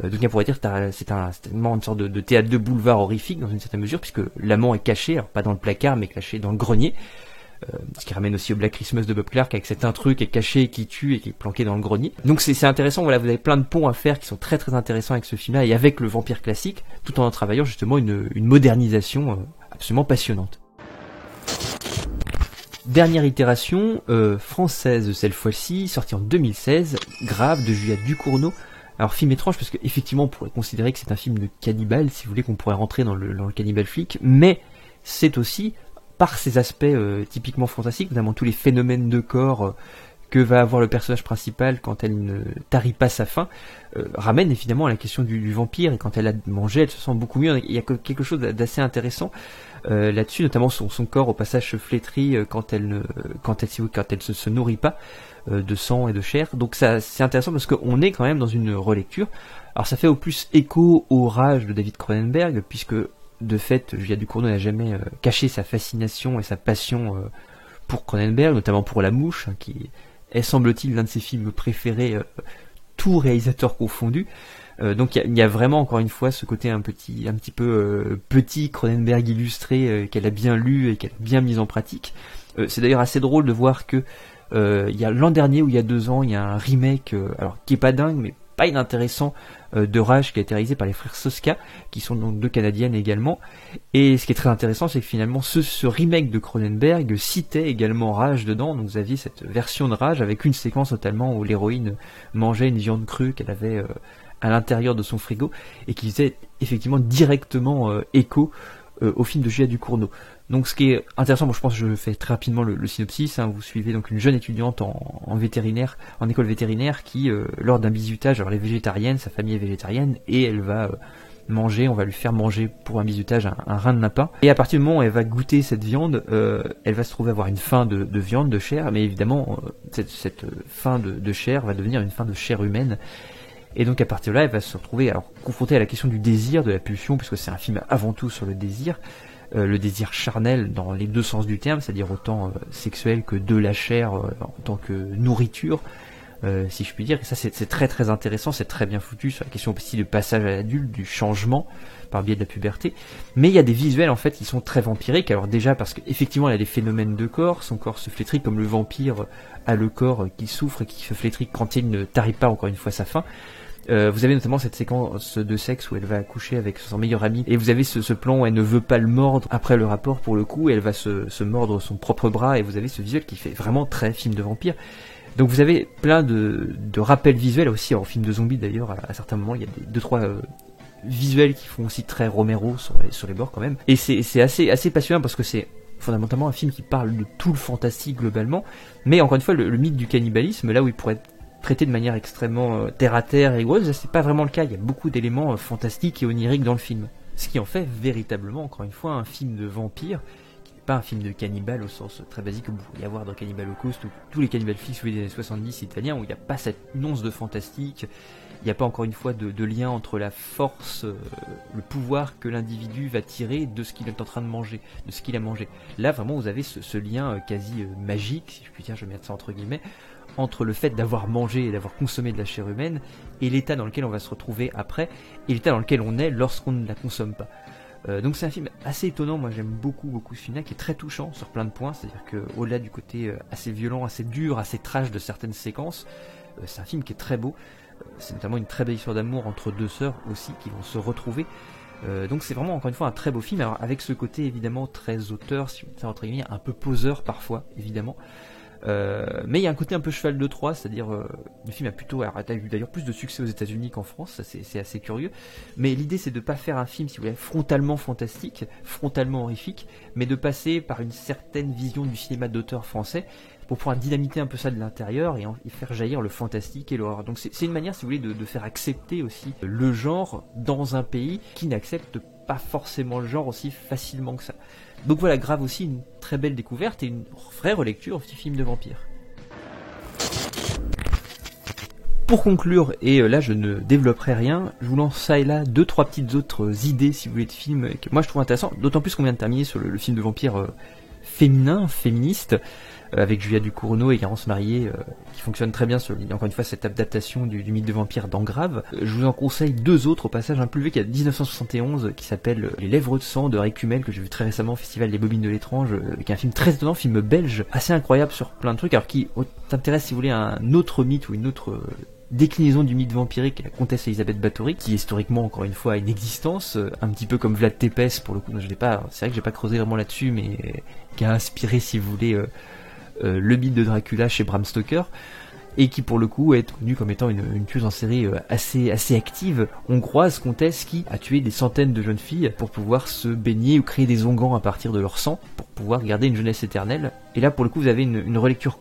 Donc on pourrait dire que c'est tellement une sorte de théâtre de boulevard horrifique dans une certaine mesure, puisque l'amant est caché, alors pas dans le placard, mais caché dans le grenier. Ce qui ramène aussi au Black Christmas de Bob Clark, avec cet intrus qui est caché, qui tue et qui est planqué dans le grenier. Donc c'est intéressant, voilà, vous avez plein de ponts à faire qui sont très très intéressants avec ce film-là, et avec le vampire classique, tout en travaillant justement une modernisation absolument passionnante. Dernière itération, française cette fois-ci, sortie en 2016, Grave de Julia Ducournau. Alors film étrange parce qu'effectivement on pourrait considérer que c'est un film de cannibale, si vous voulez, qu'on pourrait rentrer dans le cannibale flic, mais c'est aussi, par ses aspects typiquement fantastiques, notamment tous les phénomènes de corps que va avoir le personnage principal quand elle ne tarit pas sa faim, ramène évidemment à la question du vampire, et quand elle a mangé, elle se sent beaucoup mieux. Il y a quelque chose d'assez intéressant là-dessus, notamment son corps au passage se flétrit quand elle se nourrit pas de sang et de chair. Donc ça c'est intéressant parce qu'on est quand même dans une relecture. Alors ça fait au plus écho au Rage de David Cronenberg, puisque de fait Julia Ducournau n'a jamais caché sa fascination et sa passion pour Cronenberg, notamment pour La Mouche, qui est semble-t-il l'un de ses films préférés, tout réalisateur confondu. Donc il y a vraiment encore une fois ce côté un petit peu petit Cronenberg illustré qu'elle a bien lu et qu'elle a bien mis en pratique. C'est d'ailleurs assez drôle de voir que il y a l'an dernier ou il y a 2 ans, il y a un remake, alors qui est pas dingue mais pas inintéressant, de Rage, qui a été réalisé par les frères Soska, qui sont donc 2 Canadiennes également. Et ce qui est très intéressant, c'est que finalement ce remake de Cronenberg citait également Rage dedans. Donc vous aviez cette version de Rage avec une séquence totalement où l'héroïne mangeait une viande crue qu'elle avait à l'intérieur de son frigo, et qui faisait effectivement directement écho au film de Julia Ducournau. Donc ce qui est intéressant, bon, je pense que je fais très rapidement le synopsis, hein. Vous suivez donc une jeune étudiante en vétérinaire, en école vétérinaire qui, lors d'un bizutage, alors elle est végétarienne, sa famille est végétarienne, et elle va manger, on va lui faire manger pour un bizutage un rein de lapin. Et à partir du moment où elle va goûter cette viande, elle va se trouver avoir une faim de viande, de chair, mais évidemment cette faim de chair va devenir une faim de chair humaine. Et donc à partir de là, elle va se retrouver alors confrontée à la question du désir, de la pulsion, puisque c'est un film avant tout sur le désir charnel dans les deux sens du terme, c'est-à-dire autant sexuel que de la chair en tant que nourriture, si je puis dire. Et ça c'est très très intéressant, c'est très bien foutu sur la question aussi du passage à l'adulte, du changement par le biais de la puberté. Mais il y a des visuels en fait qui sont très vampiriques. Alors déjà parce qu'effectivement il y a des phénomènes de corps, son corps se flétrit comme le vampire a le corps qui souffre et qui se flétrit quand il ne tarit pas encore une fois sa faim. Vous avez notamment cette séquence de sexe où elle va accoucher avec son meilleur ami, et vous avez ce plan où elle ne veut pas le mordre après le rapport pour le coup, et elle va se mordre son propre bras, et vous avez ce visuel qui fait vraiment très film de vampire. Donc vous avez plein de rappels visuels aussi, en film de zombies d'ailleurs, à certains moments il y a deux trois visuels qui font aussi très Romero sur les bords quand même, et c'est assez passionnant parce que c'est fondamentalement un film qui parle de tout le fantastique globalement, mais encore une fois le mythe du cannibalisme, là où il pourrait être traité de manière extrêmement terre à terre et rigoureuse, c'est pas vraiment le cas. Il y a beaucoup d'éléments fantastiques et oniriques dans le film, ce qui en fait véritablement, encore une fois, un film de vampire, qui n'est pas un film de cannibale au sens très basique que vous pourriez avoir dans Cannibal Holocaust ou tous les cannibales fixes des années 70 italiens, où il n'y a pas cette once de fantastique, il n'y a pas encore une fois de lien entre la force, le pouvoir que l'individu va tirer de ce qu'il est en train de manger, de ce qu'il a mangé. Là vraiment vous avez ce lien quasi magique, si je puis dire, je vais mettre ça entre guillemets, entre le fait d'avoir mangé et d'avoir consommé de la chair humaine et l'état dans lequel on va se retrouver après, et l'état dans lequel on est lorsqu'on ne la consomme pas. Donc c'est un film assez étonnant, moi j'aime beaucoup ce film-là, qui est très touchant sur plein de points, c'est-à-dire que au-delà du côté assez violent, assez dur, assez trash de certaines séquences, c'est un film qui est très beau, c'est notamment une très belle histoire d'amour entre deux sœurs aussi qui vont se retrouver. Donc c'est vraiment encore une fois un très beau film, alors avec ce côté évidemment très auteur, si on entre guillemets, un peu poseur parfois évidemment. Mais il y a un côté un peu cheval de Troie, c'est-à-dire le film a eu d'ailleurs plus de succès aux États-Unis qu'en France, ça c'est assez curieux. Mais l'idée c'est de pas faire un film, si vous voulez, frontalement fantastique, frontalement horrifique, mais de passer par une certaine vision du cinéma d'auteur français pour pouvoir dynamiter un peu ça de l'intérieur et faire jaillir le fantastique et l'horreur. Donc c'est une manière, si vous voulez, de faire accepter aussi le genre dans un pays qui n'accepte pas forcément le genre aussi facilement que ça. Donc voilà, Grave aussi une très belle découverte et une vraie relecture du film de vampire. Pour conclure, et là je ne développerai rien, je vous lance ça et là 2-3 petites autres idées si vous voulez de films que moi je trouve intéressants, d'autant plus qu'on vient de terminer sur le film de vampire féministe, avec Julia Ducournau et Garance Marié, qui fonctionne très bien sur, encore une fois, cette adaptation du mythe de vampire dans Grave. Je vous en conseille deux autres au passage, un plus vieux qui est de 1971, qui s'appelle Les Lèvres de sang de Récumel, que j'ai vu très récemment au Festival des Bobines de l'étrange, qui est un film très étonnant, film belge, assez incroyable sur plein de trucs, alors qui t'intéresse, si vous voulez, à un autre mythe ou une autre déclinaison du mythe vampirique, la comtesse Elisabeth Bathory, qui historiquement, encore une fois, a une existence, un petit peu comme Vlad Tepes, pour le coup, c'est vrai que j'ai pas creusé vraiment là-dessus, mais qui a inspiré, si vous voulez, le mythe de Dracula chez Bram Stoker, et qui pour le coup est connue comme étant une tueuse en série assez active, hongroise, comtesse, qui a tué des centaines de jeunes filles pour pouvoir se baigner ou créer des onguents à partir de leur sang, pour pouvoir garder une jeunesse éternelle. Et là pour le coup vous avez une relecture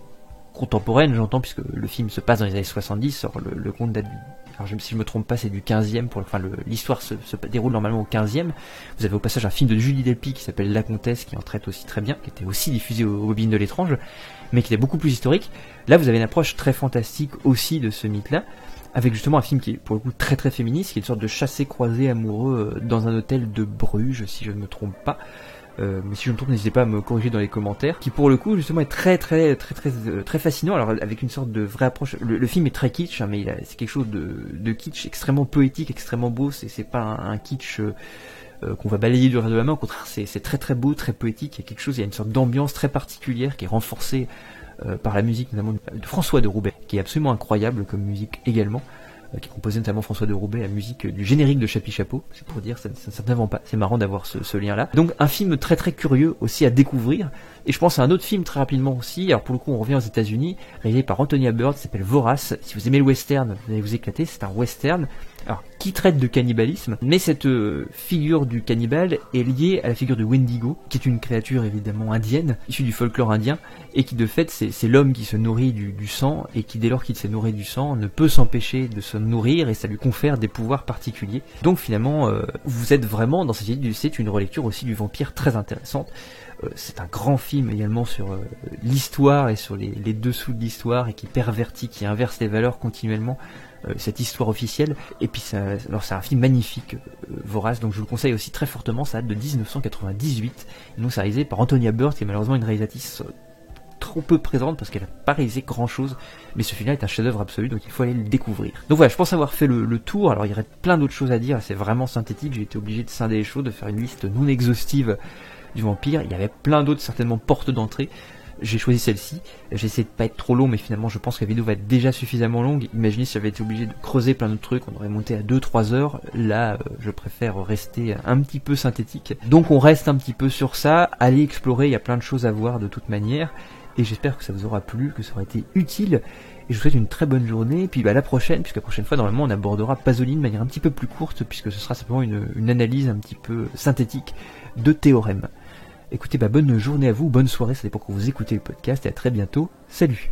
contemporaine, j'entends, puisque le film se passe dans les années 70, le conte date si je me trompe pas, c'est du 15e, l'histoire se déroule normalement au 15e. Vous avez au passage un film de Julie Delpy qui s'appelle La Comtesse, qui en traite aussi très bien, qui était aussi diffusé aux Bobines de l'étrange, mais qui est beaucoup plus historique. Là, vous avez une approche très fantastique aussi de ce mythe-là, avec justement un film qui est pour le coup très très féministe, qui est une sorte de chassé-croisé amoureux dans un hôtel de Bruges, si je ne me trompe pas. Mais si je me trompe, n'hésitez pas à me corriger dans les commentaires, qui pour le coup justement est très fascinant, alors avec une sorte de vraie approche. Le film est très kitsch, hein, mais c'est quelque chose de kitsch extrêmement poétique, extrêmement beau, c'est pas un kitsch qu'on va balayer du revers de la main, au contraire c'est très beau, très poétique, il y a une sorte d'ambiance très particulière qui est renforcée par la musique notamment de François de Roubaix, qui est absolument incroyable comme musique également, qui composait notamment François de Roubaix, la musique du générique de Chapi Chapeau, c'est pour dire, ça n'invente pas, c'est marrant d'avoir ce lien-là. Donc un film très curieux aussi à découvrir, et je pense à un autre film très rapidement aussi, alors pour le coup on revient aux États-Unis, réalisé par Antonia Bird, qui s'appelle Vorace. Si vous aimez le western, vous allez vous éclater, c'est un western, alors, qui traite de cannibalisme, mais cette figure du cannibale est liée à la figure de Wendigo, qui est une créature évidemment indienne, issue du folklore indien, et qui de fait c'est l'homme qui se nourrit du sang, et qui dès lors qu'il s'est nourri du sang ne peut s'empêcher de se nourrir, et ça lui confère des pouvoirs particuliers. Donc finalement, vous êtes vraiment dans cette idée, c'est une relecture aussi du vampire très intéressante. C'est un grand film également sur l'histoire et sur les dessous de l'histoire, et qui pervertit, qui inverse les valeurs continuellement, cette histoire officielle. Et puis alors c'est un film magnifique, vorace, donc je vous le conseille aussi très fortement. Ça date de 1998, et donc c'est réalisé par Antonia Bird, qui est malheureusement une réalisatrice trop peu présente parce qu'elle n'a pas réalisé grand chose, mais ce film-là est un chef-d'œuvre absolu, donc il faut aller le découvrir. Donc voilà, je pense avoir fait le tour. Alors il y aurait plein d'autres choses à dire, c'est vraiment synthétique, j'ai été obligé de scinder les choses, de faire une liste non exhaustive du vampire. Il y avait plein d'autres certainement portes d'entrée. J'ai choisi celle-ci, j'ai essayé de pas être trop long, mais finalement je pense que la vidéo va être déjà suffisamment longue. Imaginez si j'avais été obligé de creuser plein d'autres trucs, on aurait monté à 2-3 heures. Là, je préfère rester un petit peu synthétique. Donc on reste un petit peu sur ça, allez explorer, il y a plein de choses à voir de toute manière, et j'espère que ça vous aura plu, que ça aura été utile. Et je vous souhaite une très bonne journée, et puis la prochaine, puisque la prochaine fois normalement on abordera Pasolini de manière un petit peu plus courte, puisque ce sera simplement une analyse un petit peu synthétique de théorèmes. Écoutez, bonne journée à vous, bonne soirée, ça dépend quand vous écoutez le podcast, et à très bientôt, salut!